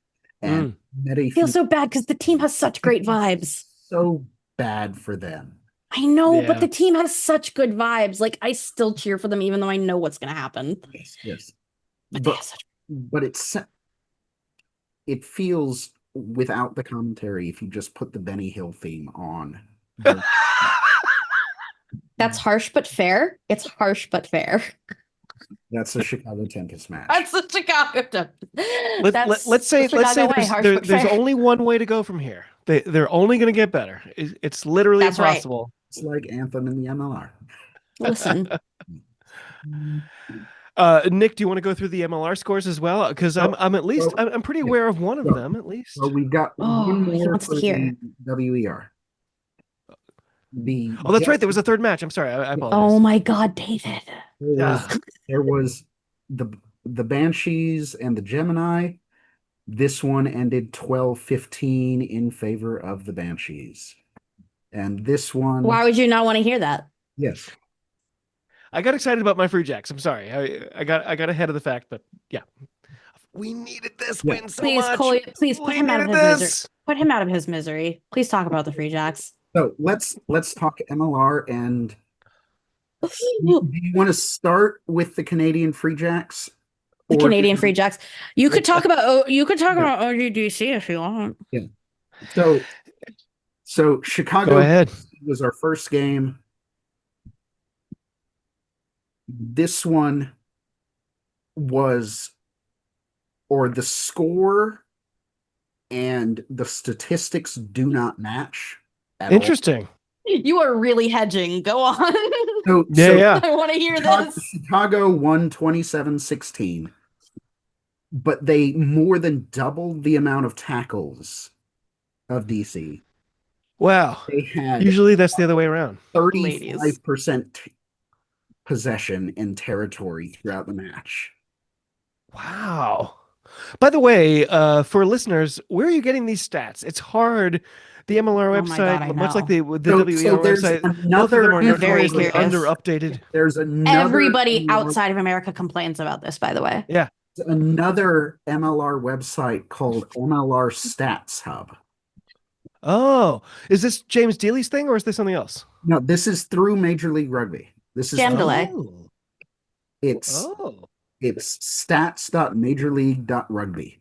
and met a I feel so bad because the team has such great vibes. So bad for them. I know, but Yeah. the team has such good vibes. Like, I still cheer for them even though I know what's going to happen. Yes. But they have such But it feels, without the commentary, if you just put the Benny Hill theme on. That's harsh but fair. It's harsh but fair. That's a Chicago Tempest match. That's the Chicago Tempest. Let's say there's only one way to go from here. They're only going to get better. It's literally That's right. impossible. It's like Anthem in the MLR. Listen. Nick, do you want to go through the MLR scores as well? Because I'm pretty aware of one of them at least. Well, we've got one he more wants to for hear. the WER. That's right. There was a third match. I'm sorry. I apologize. Oh my God, David. There was the Banshees and the Gemini. This one ended 12-15 in favor of the Banshees. And this one... Why would you not want to hear that? Yes. I got excited about my Free Jacks. I'm sorry. I got ahead of the fact, but yeah. We needed this win so Please, much. Kolya, please put him out of his misery. Put him out of his misery. Please talk about the Free Jacks. So let's talk MLR, and do you want to start with the Canadian Free Jacks? The Canadian Free Jacks. You could talk about OGDC if you want. Yeah. So Chicago Go ahead. was our first game. This one was, or the score and the statistics do not match at Interesting. You are really hedging. Go on. all. Yeah. I want to hear this. Chicago won 27-16, but they more than doubled the amount of tackles of DC. Wow. They had Usually that's the other way around. 35% possession and territory throughout the match. Wow. By the way, for listeners, where are you getting these stats? It's hard. The MLR Oh my website, God, I much know. like the So WER there's website, both of another them are Very notoriously curious. under updated. There's another Everybody outside of America complains about this, by the way. Yeah. another MLR website called MLR Stats Hub. Oh, is this James Dealey's thing or is this something else? No, this is through Major League Rugby. This is Jam delay. it's stats.majorleague.rugby.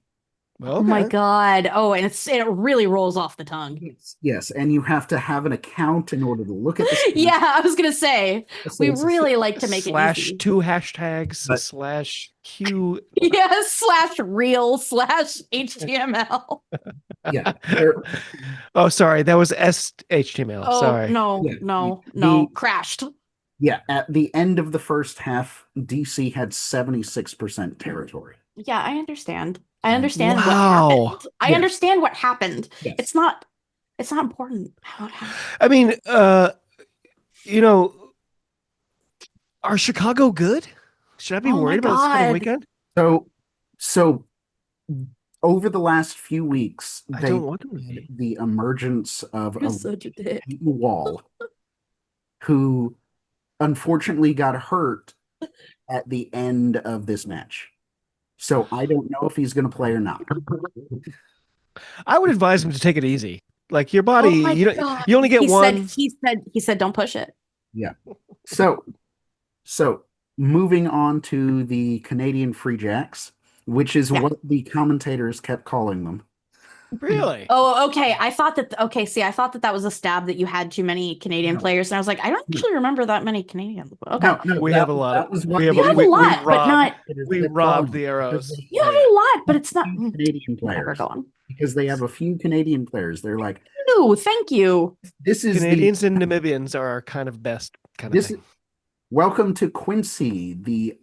Oh my Okay. God. Oh, and it really rolls off the tongue. Yes, and you have to have an account in order to look at this. Yeah, I was gonna say we it's really like to make it Slash easy. 2 hashtags But- slash Q. Yeah, /real/HTML. Yeah. Oh, sorry. That was HTML. Oh Sorry. no, Yeah, no, crashed. Yeah, at the end of the first half, DC had 76% territory. Yeah, I understand. I understand what Wow. happened. I Yeah. understand what happened. Yes. It's not important how it happened. I mean, are Chicago good? Should I be Oh my worried about this coming God. weekend? So over the last few weeks, I they don't want them to had be. the emergence of You're a such a dick. Wall, who unfortunately got hurt at the end of this match. So I don't know if he's going to play or not. I would advise him to take it easy. Like your Oh body, my you God. only get one. He said don't push it. So moving on to the Canadian Free Jacks, which is Yeah. what the commentators kept calling them. Really? Oh, okay. I thought that was a stab that you had too many Canadian No. players, and I was like, I don't actually remember that many Canadians. Okay. No, We have a lot of- You have a lot, but not. We robbed the arrows. You have a lot, but it's not. Canadian Whatever, players go on. because they have a few Canadian players. They're like, No, thank you. this is Canadians and Namibians are our kind of best kind of this. thing. Welcome to Quincy, the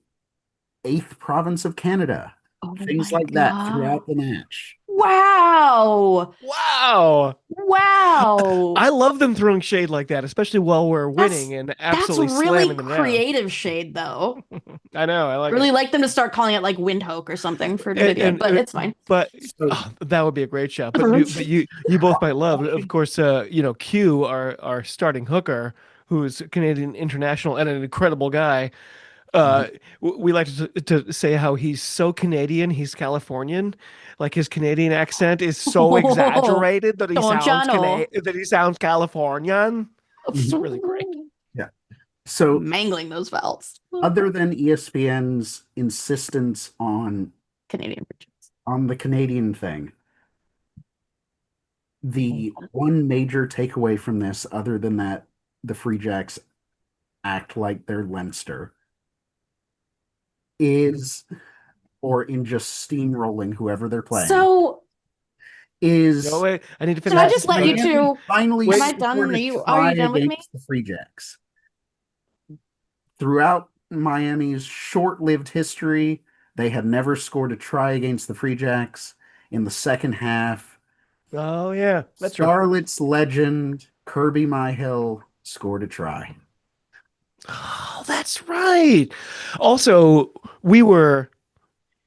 8th province of Canada. Oh Things my like that God. throughout the match. Wow. Wow. Wow. I love them throwing shade like that, especially while we're That's- winning and That's absolutely really slamming them down. creative shade, though. I know. I like Really it. like them to start calling it like Windhoek or something for the video, And- but it's fine. But So- that would be a great shot. But you both might love, of course. Q, our starting hooker, who's Canadian international and an incredible guy. We like to say how he's so Canadian, he's Californian. Like his Canadian accent is so exaggerated that he Don't sounds ya know? Californian. It's really great. So Mangling those vowels. other than ESPN's insistence on Canadian regions. the Canadian thing, the one major takeaway from this, other than that the Free Jacks act like they're Leinster, is, or in just steamrolling whoever they're playing, So is No, wait, I need to should finish. I just let you Miami two? finally Am I done? scored a Are you try done with me? against the Free Jacks. Throughout Miami's short-lived history, they had never scored a try against the Free Jacks. In the second half, Oh yeah, that's right. Scarlet's legend Kirby Myhill scored a try. Oh, that's right. Also, we were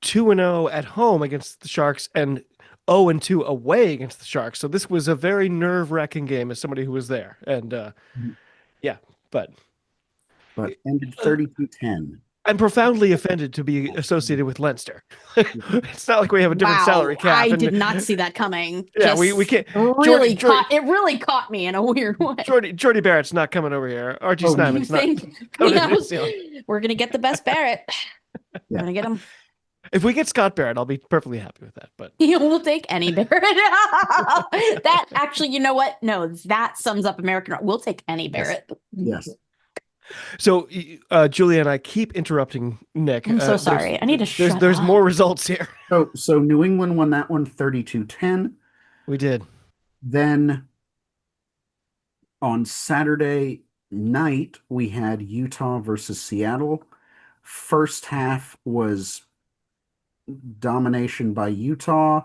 2-0 at home against the Sharks and 0-2 away against the Sharks. So this was a very nerve-wracking game as somebody who was there. And yeah, but Ended 32-10. I'm profoundly offended to be associated with Leinster. It's not like we have a different Wow, salary cap. I and- did not see that coming. Yeah, we can't. Really Jordy- it really caught me in a weird way. Jordy Barrett's not coming over here. Archie Oh, You Snyman's not. think coming to Yeah, New Zealand. we're gonna get the best Barrett? We're Yeah. gonna get him. If we get Scott Barrett, I'll be perfectly happy with that. But We'll take any Barrett. That actually, you know what? No, that sums up American. We'll take any Barrett. Yes. so Julia and I keep interrupting Nick. I'm so There's- sorry. I need to shut There's up. more results here. So New England won that one 32-10. We did. Then on Saturday night, we had Utah versus Seattle. First half was domination by Utah.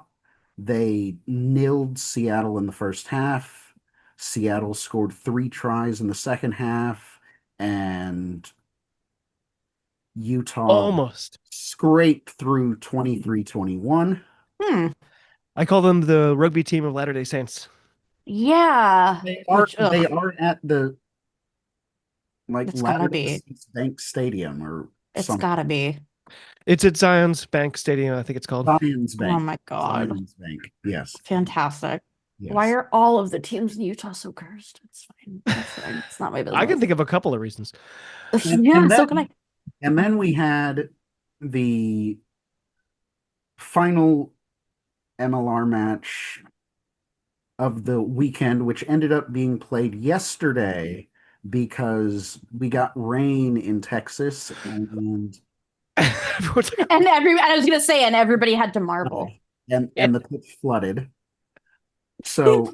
They nilled Seattle in the first half. Seattle scored 3 tries in the second half, and Utah Almost. scraped through 23-21. I call them the rugby team of Latter-day Saints. Yeah. They are Ugh. at the It's gotta Latter-day be. Saints Bank Stadium or It's something. gotta be. It's at Zion's Bank Stadium, I think it's called. Zions Bank. Oh my God. Zions Bank. Yes. Fantastic. Yes. Why are all of the teams in Utah so cursed? It's fine. It's fine. It's not my business. I can think of a couple of reasons. Yeah, so can I. And then we had the final MLR match of the weekend, which ended up being played yesterday because we got rain in Texas and Everyone's like, And I was gonna say, and everybody had to marble. and the pitch flooded. So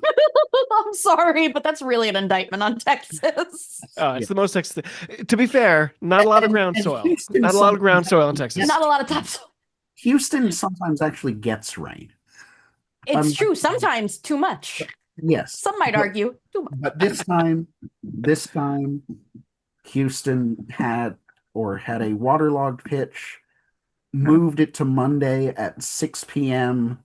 I'm sorry, but that's really an indictment on Texas. it's the most Texas. To be fair, not a lot of ground soil. Not a lot of ground soil in Texas. Not a lot of topsoil. Houston sometimes actually gets rain. It's true. Sometimes too much. Yes. Some might argue too much. But this time, Houston had a waterlogged pitch, moved it to Monday at 6 p.m.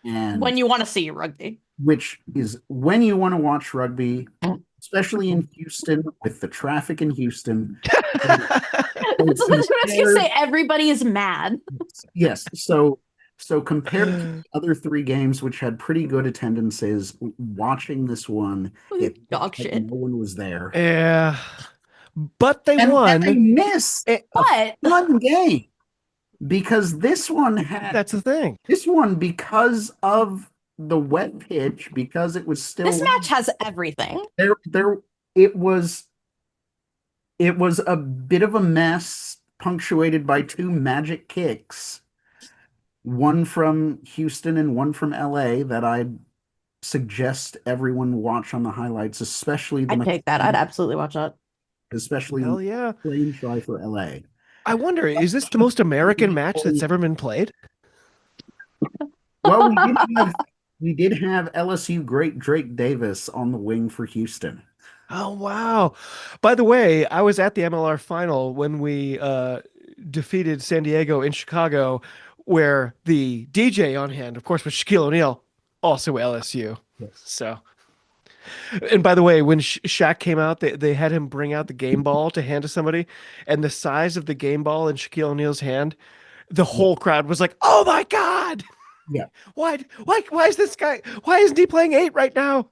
and When you want to see rugby. which is when you want to watch rugby, especially in Houston with the traffic in Houston. I was gonna say everybody is mad. Yes. So compared to the other three games, which had pretty good attendances, watching this one, Dog shit. no one was there. Yeah. But they And won. they missed But one game because this one had That's the thing. this one because of the wet pitch, because it was still this match has everything. it was a bit of a mess, punctuated by two magic kicks, one from Houston and one from LA, that I'd suggest everyone watch on the highlights, especially I'd take that. I'd absolutely watch that. especially Hell yeah. playing try for LA. I wonder, is this the most American match that's ever been played? Well, we did have LSU great Drake Davis on the wing for Houston. Oh, wow. By the way, I was at the MLR final when we defeated San Diego in Chicago, where the DJ on hand, of course, was Shaquille O'Neal, also LSU. Yes. So, and by the way, when Shaq came out, they had him bring out the game ball to hand to somebody, and the size of the game ball in Shaquille O'Neal's hand, the whole crowd was like, "Oh my God! Yeah. Why is this guy? Why isn't he playing 8 right now?"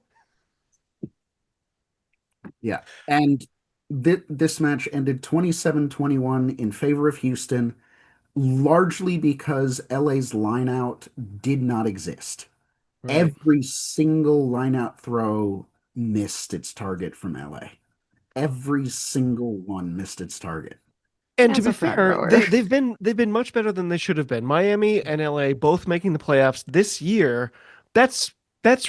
Yeah. And this match ended 27-21 in favor of Houston, largely because LA's lineout did not exist. Right. Every single lineout throw missed its target from LA. Every single one missed its target. And to As be a front fair, rower. they've been much better than they should have been. Miami and LA both making the playoffs this year. That's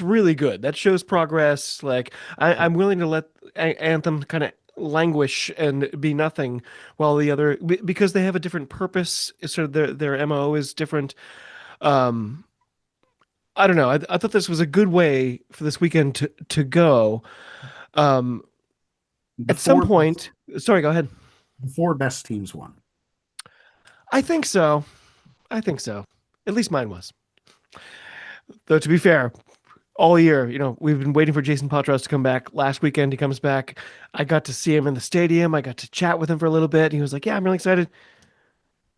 really good. That shows progress. Like I'm willing to let Anthem kind of languish and be nothing, while the other, because they have a different purpose. Sort of their MO is different. I don't know. I thought this was a good way for this weekend to go. At some point, sorry, go ahead. The four best teams won. I think so. At least mine was. Though, to be fair, all year, we've been waiting for Jason Patros to come back. Last weekend, he comes back. I got to see him in the stadium. I got to chat with him for a little bit. He was like, "Yeah, I'm really excited."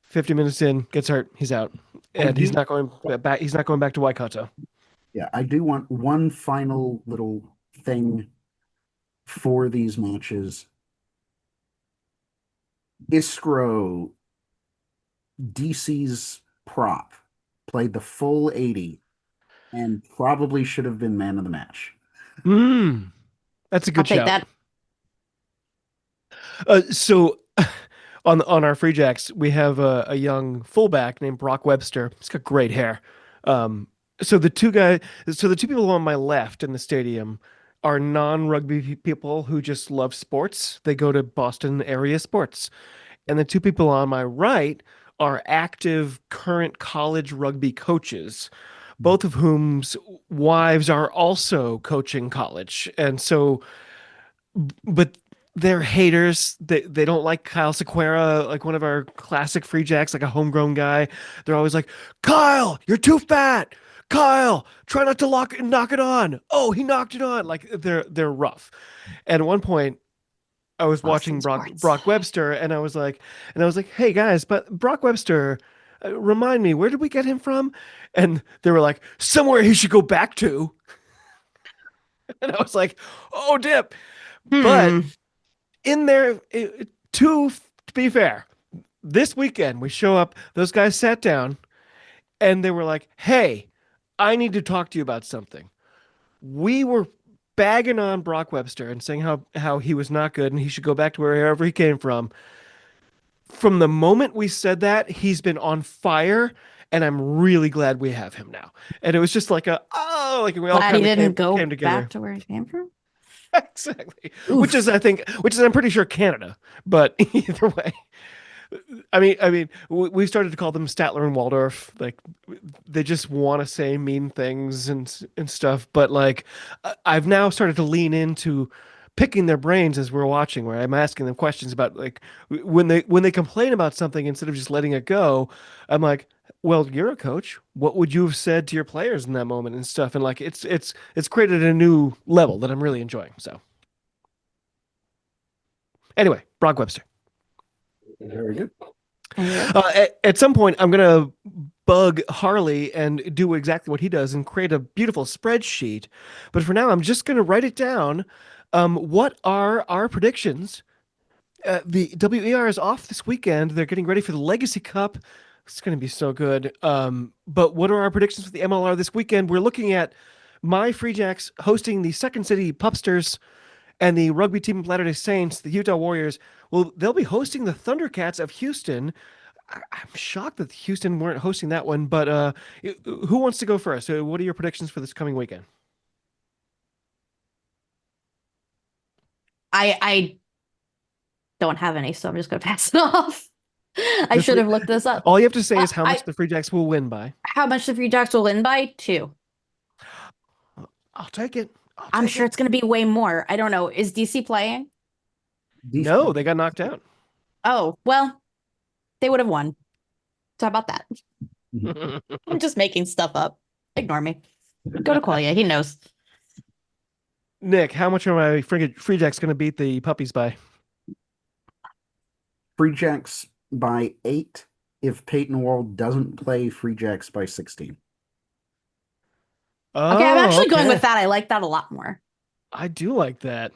50 minutes in, gets hurt. He's out, and he's not going back. He's not going back to Waikato. Yeah, I do want one final little thing for these matches. Iskro, DC's prop, played the full 80 and probably should have been man of the match. That's a I'll good take shout. that. So on our Free Jacks, we have a young fullback named Brock Webster. He's got great hair. So the two people on my left in the stadium are non-rugby people who just love sports. They go to Boston area sports. And the two people on my right are active current college rugby coaches, both of whom's wives are also coaching college. And so, but they're haters. They don't like Kyle Sequeira, like one of our classic Free Jacks, like a homegrown guy. They're always like, "Kyle, you're too fat. Kyle, try not to knock it on. Oh, he knocked it on." Like they're rough. And at one point, I was Boston watching sports. Brock Webster, and I was like, hey guys, but Brock Webster, remind me, where did we get him from? And they were like, somewhere he should go back to. And I was like, oh, dip. But in there, to be fair, this weekend we show up, those guys sat down, and they were like, hey, I need to talk to you about something. We were bagging on Brock Webster and saying how he was not good and he should go back to wherever he came from. From the moment we said that, he's been on fire, and I'm really glad we have him now. And it was just like we all Glad he didn't go came together. back to where he came from. Exactly. Oof. Which is I'm pretty sure Canada, but either way. I mean, we started to call them Statler and Waldorf. Like, they just want to say mean things and stuff. But like, I've now started to lean into picking their brains as we're watching, where I'm asking them questions about, like, when they complain about something, instead of just letting it go, I'm like, well, you're a coach. What would you have said to your players in that moment and stuff? And like, it's created a new level that I'm really enjoying. So anyway, Brock Webster. Very good. At some point, I'm going to bug Harley and do exactly what he does and create a beautiful spreadsheet. But for now, I'm just going to write it down. What are our predictions? The WER is off this weekend. They're getting ready for the Legacy Cup. It's going to be so good. But what are our predictions for the MLR this weekend? We're looking at my Free Jacks hosting the Second City Pupsters, and the rugby team of Latter-day Saints, the Utah Warriors. Well, they'll be hosting the Thundercats of Houston. I'm shocked that Houston weren't hosting that one, but who wants to go first? What are your predictions for this coming weekend? I don't have any, so I'm just going to pass it off. I should have looked this up. All you have to say is how much the Free Jacks will win by. How much the Free Jacks will win by? 2. I'll take it. I'm sure it's going to be way more. I don't know. Is DC playing? No, they got knocked out. Oh, well, they would have won. So how about that? I'm just making stuff up. Ignore me. Go to Kolya. He knows. Nick, how much are my Free Jacks going to beat the Puppies by? Free Jacks by 8 if Peyton Wald doesn't play Free Jacks by 16. Okay, I'm actually going with that. I like that a lot more. I do like that.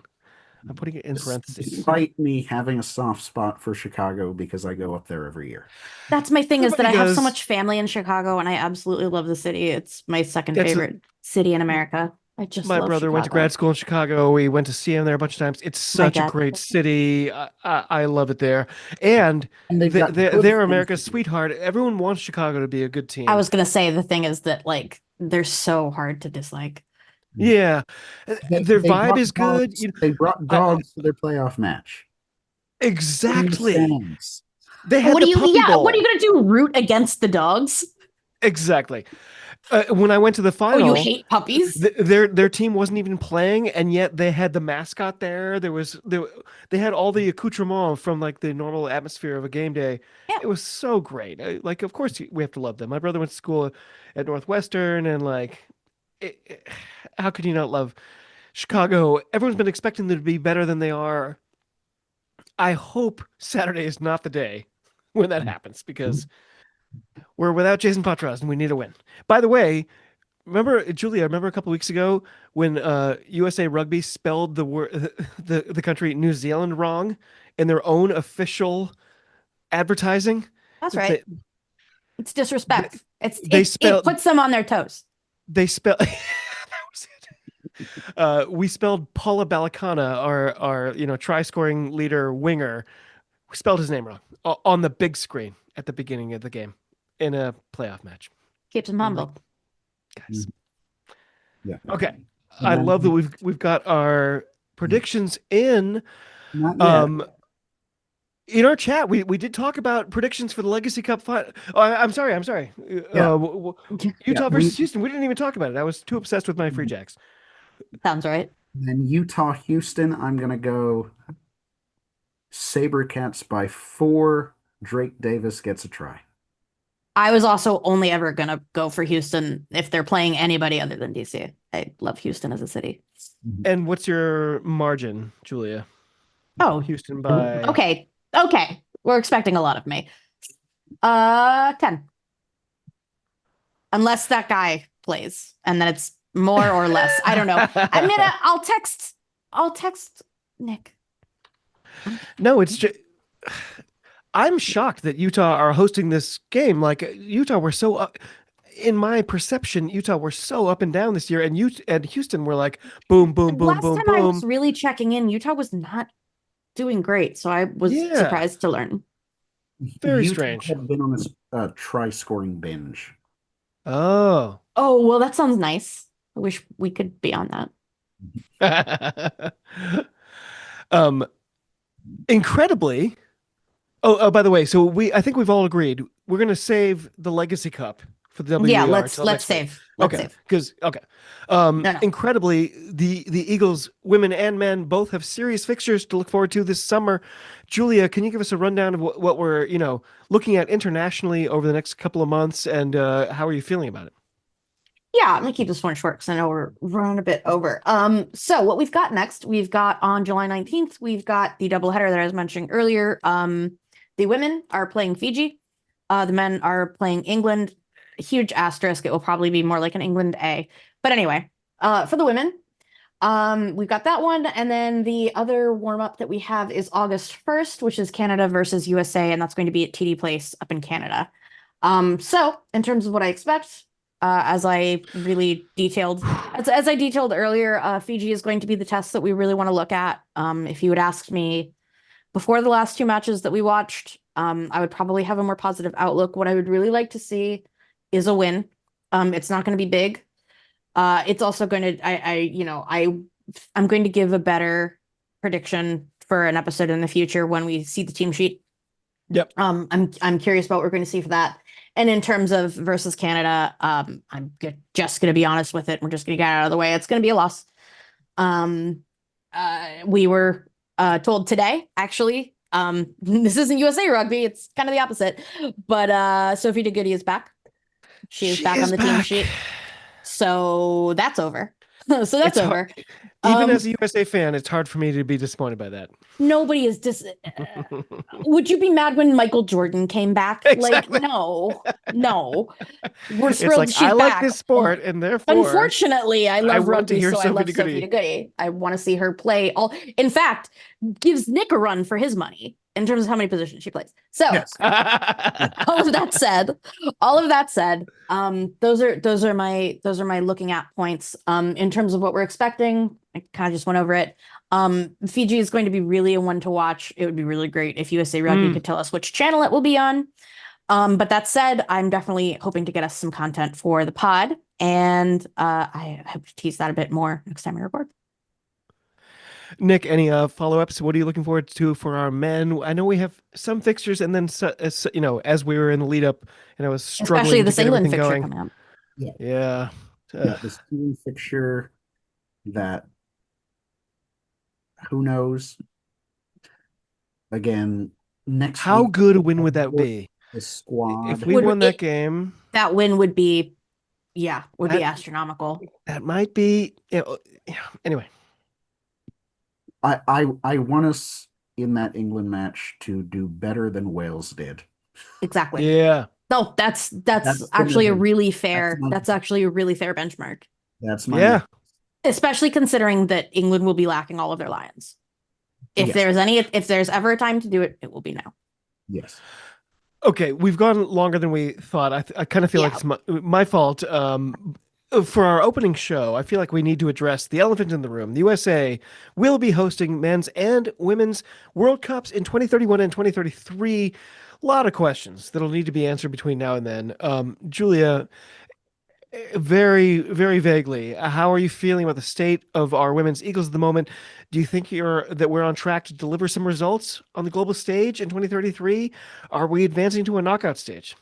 I'm putting it in parentheses. Despite me having a soft spot for Chicago because I go up there every year. That's my thing, is that I have so does. much family in Chicago, and I absolutely love the city. It's my second favorite city in America. I just My love brother went to Chicago. grad school in Chicago. We went to see him there a bunch of times. It's such a great city. I love it there. And they're America's sweetheart. Everyone wants Chicago to be a good team. I was going to say, the thing is that, like, they're so hard to dislike. Yeah. Their vibe is good. They brought dogs to their playoff match. Exactly. They had what are you going to do? Root against the dogs? Exactly. When I went to the final, you hate puppies? Their team wasn't even playing, and yet they had the mascot there. They had all the accoutrement from like the normal atmosphere of a game day. Yeah. It was so great. Of course we have to love them. My brother went to school at Northwestern, and how could you not love Chicago? Everyone's been expecting them to be better than they are. I hope Saturday is not the day when that happens, because we're without Jason Patras and we need a win. By the way, Julia, remember a couple weeks ago when USA Rugby spelled the country New Zealand wrong in their own official advertising? That's right. It's disrespect. It puts them on their toes. They spell that was it. We spelled Paula Balakana, our try-scoring leader winger. We spelled his name wrong on the big screen at the beginning of the game in a playoff match. Keeps him humble. Guys. Yeah. Okay. I love that we've got our predictions in. In our chat, we did talk about predictions for the Legacy Cup final. Oh, I'm sorry. Yeah. Utah versus Houston. We didn't even talk about it. I was too obsessed with my Free Jacks. Sounds right. Then Utah Houston, I'm going to go Sabercats by 4. Drake Davis gets a try. I was also only ever going to go for Houston if they're playing anybody other than DC. I love Houston as a city. And what's your margin, Julia? Oh, Houston by. okay. We're expecting a lot of me. 10. Unless that guy plays, and then it's more or less. I don't know. I'll text Nick. No, it's just. I'm shocked that Utah are hosting this game. Like Utah were so up, in my perception, Utah were so up and down this year, and Houston were like boom, boom, boom, Last boom, time boom. I was really checking in, Utah was not doing great, so I was surprised to learn. Very Utah strange. had been on this try-scoring binge. Oh. Oh, well, that sounds nice. I wish we could be on that. Incredibly. Oh, by the way, so I think we've all agreed we're going to save the Legacy Cup for the WER. Yeah, let's save. Because incredibly, the Eagles, women and men, both have serious fixtures to look forward to this summer. Julia, can you give us a rundown of what we're looking at internationally over the next couple of months, and how are you feeling about it? Yeah, I'm gonna keep this one short because I know we're running a bit over. So what we've got next, we've got on July 19th, we've got the doubleheader that I was mentioning earlier. The women are playing Fiji. The men are playing England. Huge asterisk. It will probably be more like an England A. But anyway, for the women, we've got that one. And then the other warm-up that we have is August 1st, which is Canada versus USA. And that's going to be at TD Place up in Canada. So in terms of what I expect, as I really detailed, as I detailed earlier, Fiji is going to be the test that we really want to look at. If you had asked me before the last two matches that we watched, I would probably have a more positive outlook. What I would really like to see is a win. It's not going to be big. It's also going to, I'm going to give a better prediction for an episode in the future when we see the team sheet. Yep. I'm curious about what we're going to see for that. And in terms of versus Canada, I'm just going to be honest with it. We're just going to get out of the way. It's going to be a loss. We were told today, actually, this isn't USA Rugby. It's kind of the opposite. But Sophie DeGoody is back. She is back on the team sheet. So that's over. It's over. Even as a USA fan, it's hard for me to be disappointed by that. Nobody is would you be mad when Michael Jordan came back? Exactly. Like, no. We're thrilled she's I back. like this sport, and therefore, unfortunately, I love rugby, so I love Sophie DeGoody. I want to see her play all. In fact, gives Nick a run for his money in terms of how many positions she plays. So, Yes. all of that said, those are my looking at points. In terms of what we're expecting, I kind of just went over it. Fiji is going to be really a one to watch. It would be really great if USA Rugby could tell us which channel it will be on. But that said, I'm definitely hoping to get us some content for the pod, and I hope to tease that a bit more next time we record. Nick, any follow-ups? What are you looking forward to for our men? I know we have some fixtures, and then as we were in the lead up, and I was struggling, especially to this get England everything fixture going. coming up. Yeah. This England fixture that who knows? Again, next How week, good a win would that be? the squad. If we won that game, that win would be, be astronomical. That might be. Anyway, I want us in that England match to do better than Wales did. Exactly. Yeah. No, that's actually a really fair. That's actually a really fair benchmark. That's my especially considering that England will be lacking all of their lions. If there's ever a time to do it, it will be now. Yes. Okay, we've gone longer than we thought. I kind of feel like it's my fault. For our opening show, I feel like we need to address the elephant in the room. The USA will be hosting men's and women's World Cups in 2031 and 2033. A lot of questions that'll need to be answered between now and then. Julia, very, very vaguely, how are you feeling about the state of our women's Eagles at the moment? Do you think that we're on track to deliver some results on the global stage in 2033? Are we advancing to a knockout stage?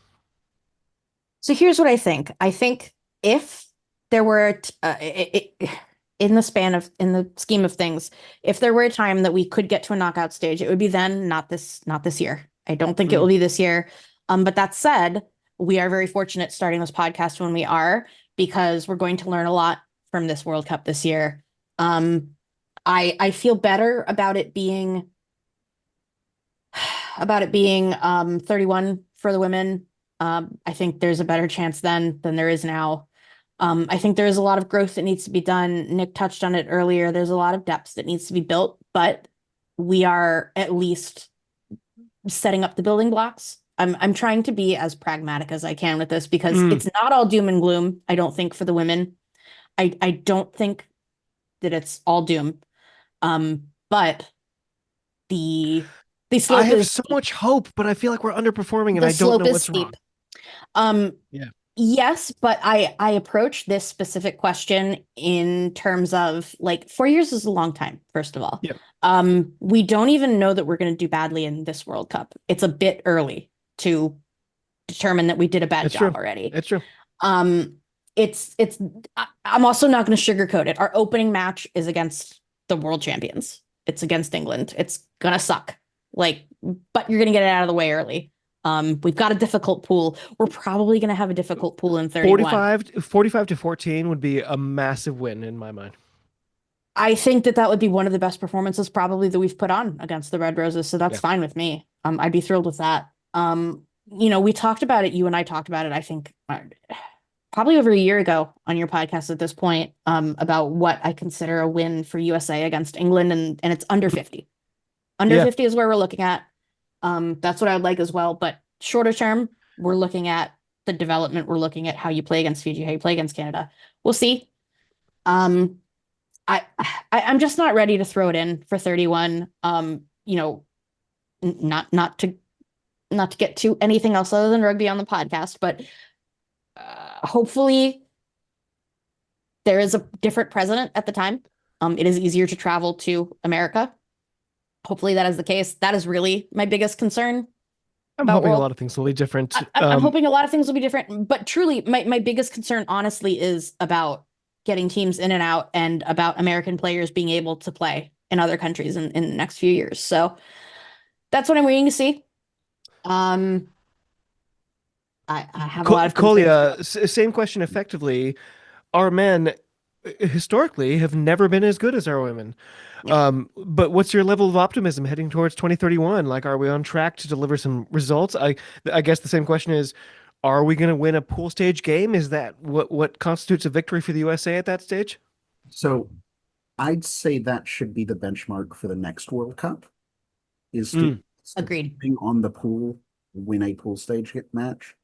So here's what I think. I think if there were in the scheme of things, if there were a time that we could get to a knockout stage, it would be then, not this year. I don't think it will be this year. But that said, we are very fortunate starting this podcast when we are, because we're going to learn a lot from this World Cup this year. I feel better about it being about it being 31 for the women. I think there's a better chance then than there is now. I think there is a lot of growth that needs to be done. Nick touched on it earlier. There's a lot of depth that needs to be built, but we are at least setting up the building blocks. I'm trying to be as pragmatic as I can with this because it's not all doom and gloom, I don't think, for the women. I don't think that it's all doom. But the slope I have is so steep. much hope, but I feel like we're underperforming and The I don't slope know is what's steep. wrong. Yeah. Yes, but I approach this specific question in terms of like 4 years is a long time, first of all. Yeah. We don't even know that we're going to do badly in this World Cup. It's a bit early to determine that we did a bad It's job true. already. It's true. I'm also not going to sugarcoat it. Our opening match is against the world champions. It's against England. It's gonna suck. Like, but you're gonna get it out of the way early. We've got a difficult pool. We're probably gonna have a difficult pool in 31. 45 to 14 would be a massive win in my mind. I think that would be one of the best performances probably that we've put on against the Red Roses. So that's Yeah. fine with me. I'd be thrilled with that. We talked about it. You and I talked about it, I think, probably over a year ago on your podcast at this point, about what I consider a win for USA against England, and it's under 50. Under Yeah. 50 is where we're looking at. That's what I would like as well. But shorter term, we're looking at the development. We're looking at how you play against Fiji, how you play against Canada. We'll see. I'm just not ready to throw it in for 31. Not to get to anything else other than rugby on the podcast, but hopefully there is a different president at the time. It is easier to travel to America. Hopefully that is the case. That is really my biggest concern. I'm hoping a lot of things will be different. I'm hoping a lot of things will be different, but truly my biggest concern honestly is about getting teams in and out and about American players being able to play in other countries in the next few years. So that's what I'm waiting to see. I have a lot of Kolya, same question effectively. Our men historically have never been as good as our women. Yeah. But what's your level of optimism heading towards 2031? Like, are we on track to deliver some results? I guess the same question is, are we going to win a pool stage game? Is that what constitutes a victory for the USA at that stage? So I'd say that should be the benchmark for the next World Cup, is to Agreed. being on the pool, win a pool stage match.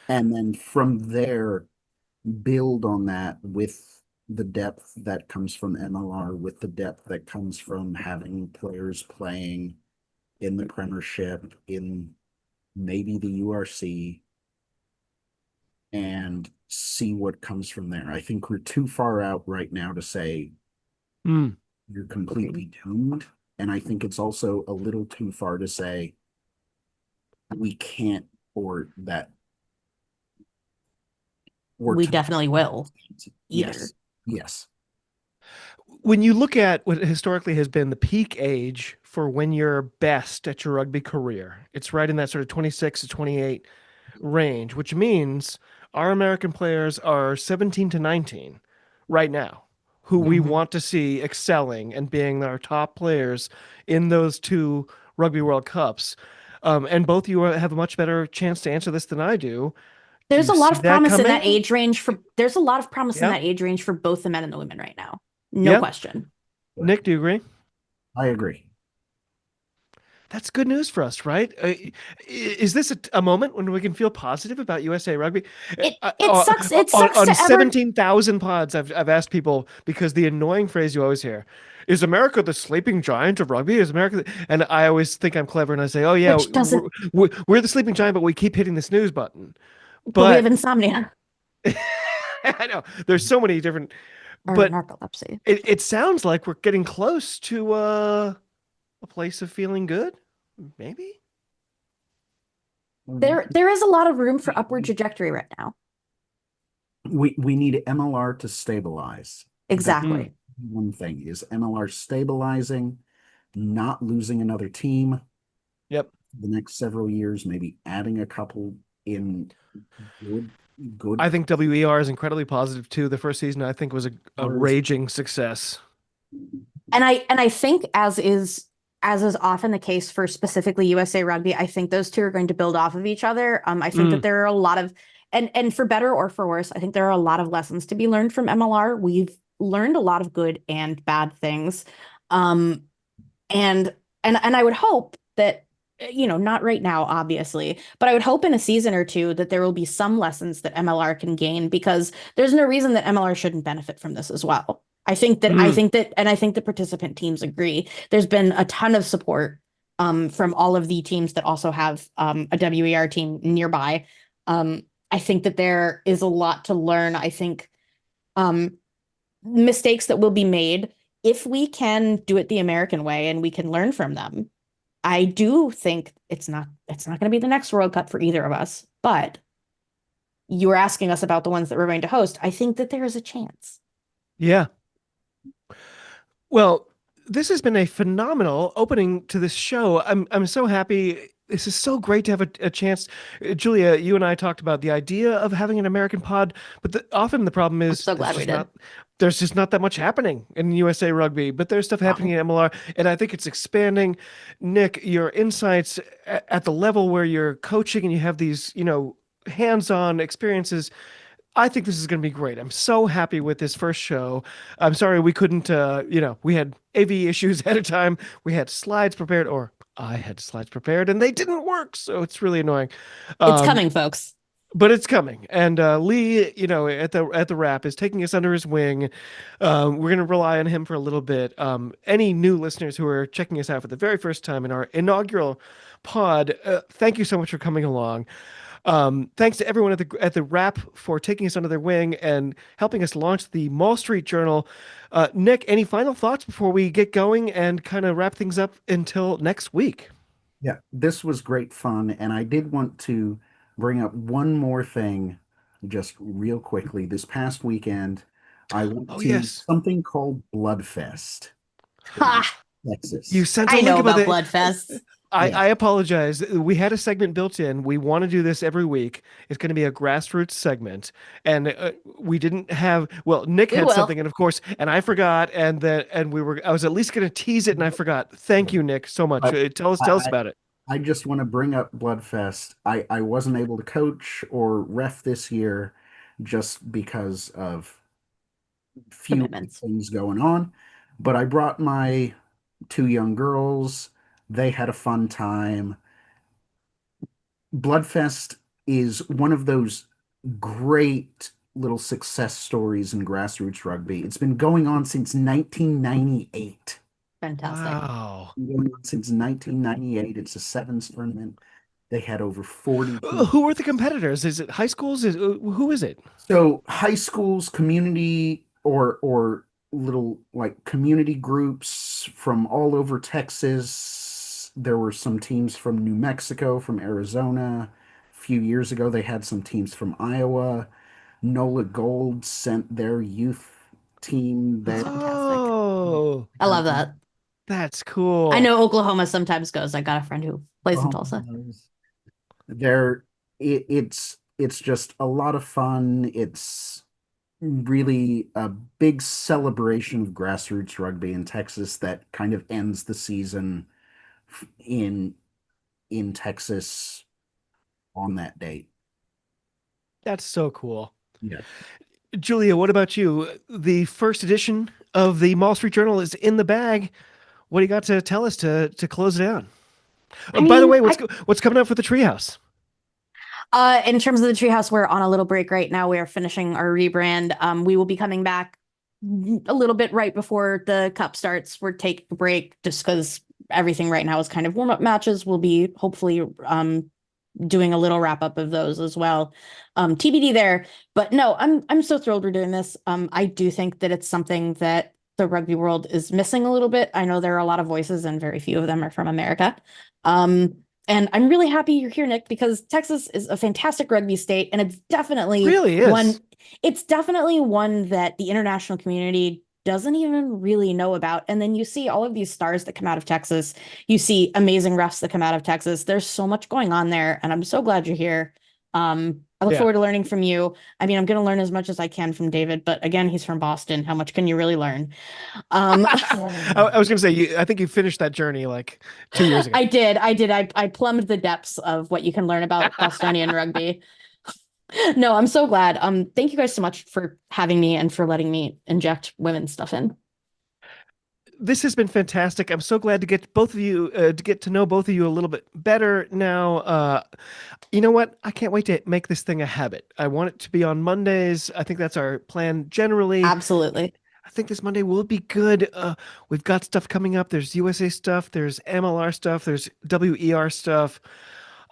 And then from there, build on that with the depth that comes from MLR, with the depth that comes from having players playing in the Premiership, in maybe the URC, and see what comes from there. I think we're too far out right now to say you're completely doomed. And I think it's also a little too far to say we can't, or that. We definitely will. Either. Yes. When you look at what historically has been the peak age for when you're best at your rugby career, it's right in that sort of 26 to 28 range, which means our American players are 17 to 19 right now, who we want to see excelling and being our top players in those two Rugby World Cups. And both of you have a much better chance to answer this than I do. There's a lot of promise in that age range for in that age range for both the men and the women right now. No question. Nick, do you agree? I agree. That's good news for us, right? Is this a moment when we can feel positive about USA Rugby? It sucks. It sucks on to 17,000 pods. I've asked people, because the annoying phrase you always hear is, "America the sleeping giant of rugby?" Is America? And I always think I'm clever, and I say, "Oh yeah, we're the sleeping giant, but we keep hitting the snooze button." But we have insomnia. I know there's so many different. But narcolepsy. It sounds like we're getting close to a place of feeling good, maybe. There is a lot of room for upward trajectory right now. We need MLR to stabilize. Exactly. One thing is MLR stabilizing, not losing another team. Yep. The next several years, maybe adding a couple in good. I think WER is incredibly positive too. The first season, I think, was a raging success. And I think, as is as is often the case for specifically USA Rugby, I think those two are going to build off of each other. I think that there are a lot of, and for better or for worse, I think there are a lot of lessons to be learned from MLR. We've learned a lot of good and bad things. And I would hope that, not right now, obviously, but I would hope in a season or two that there will be some lessons that MLR can gain, because there's no reason that MLR shouldn't benefit from this as well. I think that the participant teams agree. There's been a ton of support from all of the teams that also have a WER team nearby. I think that there is a lot to learn. I think mistakes that will be made, if we can do it the American way and we can learn from them. I do think it's not going to be the next World Cup for either of us, but you were asking us about the ones that we're going to host. I think that there is a chance. Yeah. Well, this has been a phenomenal opening to this show. I'm so happy. This is so great to have a chance. Julia, you and I talked about the idea of having an American pod, but often the problem is I'm so glad we did. There's just not that much happening in USA Rugby, but there's stuff happening in MLR, and I think it's expanding. Nick, your insights at the level where you're coaching and you have these, hands-on experiences, I think this is going to be great. I'm so happy with this first show. I'm sorry we couldn't, we had AV issues ahead of time. We had slides prepared, or I had slides prepared, and they didn't work, so it's really annoying. It's coming, folks. But it's coming. And Lee, at the wrap is taking us under his wing. We're going to rely on him for a little bit. Any new listeners who are checking us out for the very first time in our inaugural pod, thank you so much for coming along. Thanks to everyone at the wrap for taking us under their wing and helping us launch the Mall Street Journal. Nick, any final thoughts before we get going and kind of wrap things up until next week? Yeah, this was great fun. And I did want to bring up one more thing just real quickly. This past weekend, I went to something called Bloodfest. Texas. You sent a I link know about Bloodfest. I apologize. We had a segment built in. We want to do this every week. It's going to be a grassroots segment, and we didn't have. Well, Nick had something, and of course, and I forgot, and I was at least going to tease it, and I forgot. Thank you, Nick, so much. Tell us about it. I just want to bring up Bloodfest. I wasn't able to coach or ref this year, just because of few things going on. But I brought my 2 young girls. They had a fun time. Bloodfest is one of those great little success stories in grassroots rugby. It's been going on since 1998. Fantastic. Wow. Going on since 1998. It's a sevens tournament. They had over 40. Who are the competitors? Is it high schools? Who is it? So high schools, community, or little like community groups from all over Texas. There were some teams from New Mexico, from Arizona. A few years ago, they had some teams from Iowa. NOLA Gold sent their youth team there. Oh, I love that. That's cool. I know Oklahoma sometimes goes. I got a friend who plays in Tulsa. It's just a lot of fun. It's really a big celebration of grassroots rugby in Texas that kind of ends the season in Texas on that date. That's so cool. Yeah. Julia, what about you? The first edition of the Mall Street Journal is in the bag. What do you got to tell us to close it out? By the way, what's coming up for the Treehouse? In terms of the Treehouse, we're on a little break right now. We are finishing our rebrand. We will be coming back a little bit right before the cup starts. We're taking a break just because everything right now is kind of warm-up matches. We'll be hopefully doing a little wrap-up of those as well. TBD there. But no, I'm so thrilled we're doing this. I do think that it's something that the rugby world is missing a little bit. I know there are a lot of voices and very few of them are from America. And I'm really happy you're here, Nick, because Texas is a fantastic rugby state, and it's definitely it's definitely one that the international community doesn't even really know about. And then you see all of these stars that come out of Texas. You see amazing refs that come out of Texas. There's so much going on there, and I'm so glad you're here. I look Yeah. forward to learning from you. I mean, I'm going to learn as much as I can from David, but again, he's from Boston. How much can you really learn? I was going to say, I think you finished that journey like 2 years ago. I did. I plumbed the depths of what you can learn about Bostonian rugby. No, I'm so glad. Thank you guys so much for having me and for letting me inject women's stuff in. This has been fantastic. I'm so glad to get both of you to get to know both of you a little bit better now. You know what? I can't wait to make this thing a habit. I want it to be on Mondays. I think that's our plan generally. Absolutely. I think this Monday will be good. We've got stuff coming up. There's USA stuff. There's MLR stuff. There's WER stuff.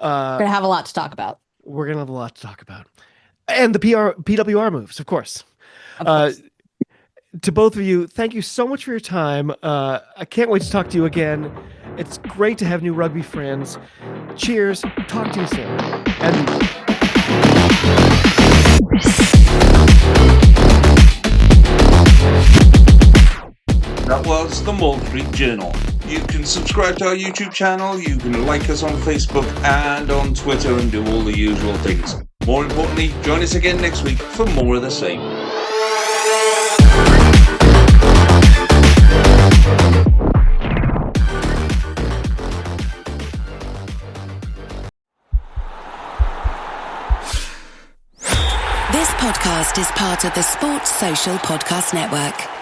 We're gonna have a lot to talk about. We're gonna have a lot to talk about, and the PWR moves, of course. Of course. To both of you, thank you so much for your time. I can't wait to talk to you again. It's great to have new rugby friends. Cheers. Talk to you soon. And That was the Wall Street Journal. You can subscribe to our YouTube channel, you can like us on Facebook and on Twitter and do all the usual things. More importantly, join us again next week for more of the same. This podcast is part of the Sports Social Podcast Network.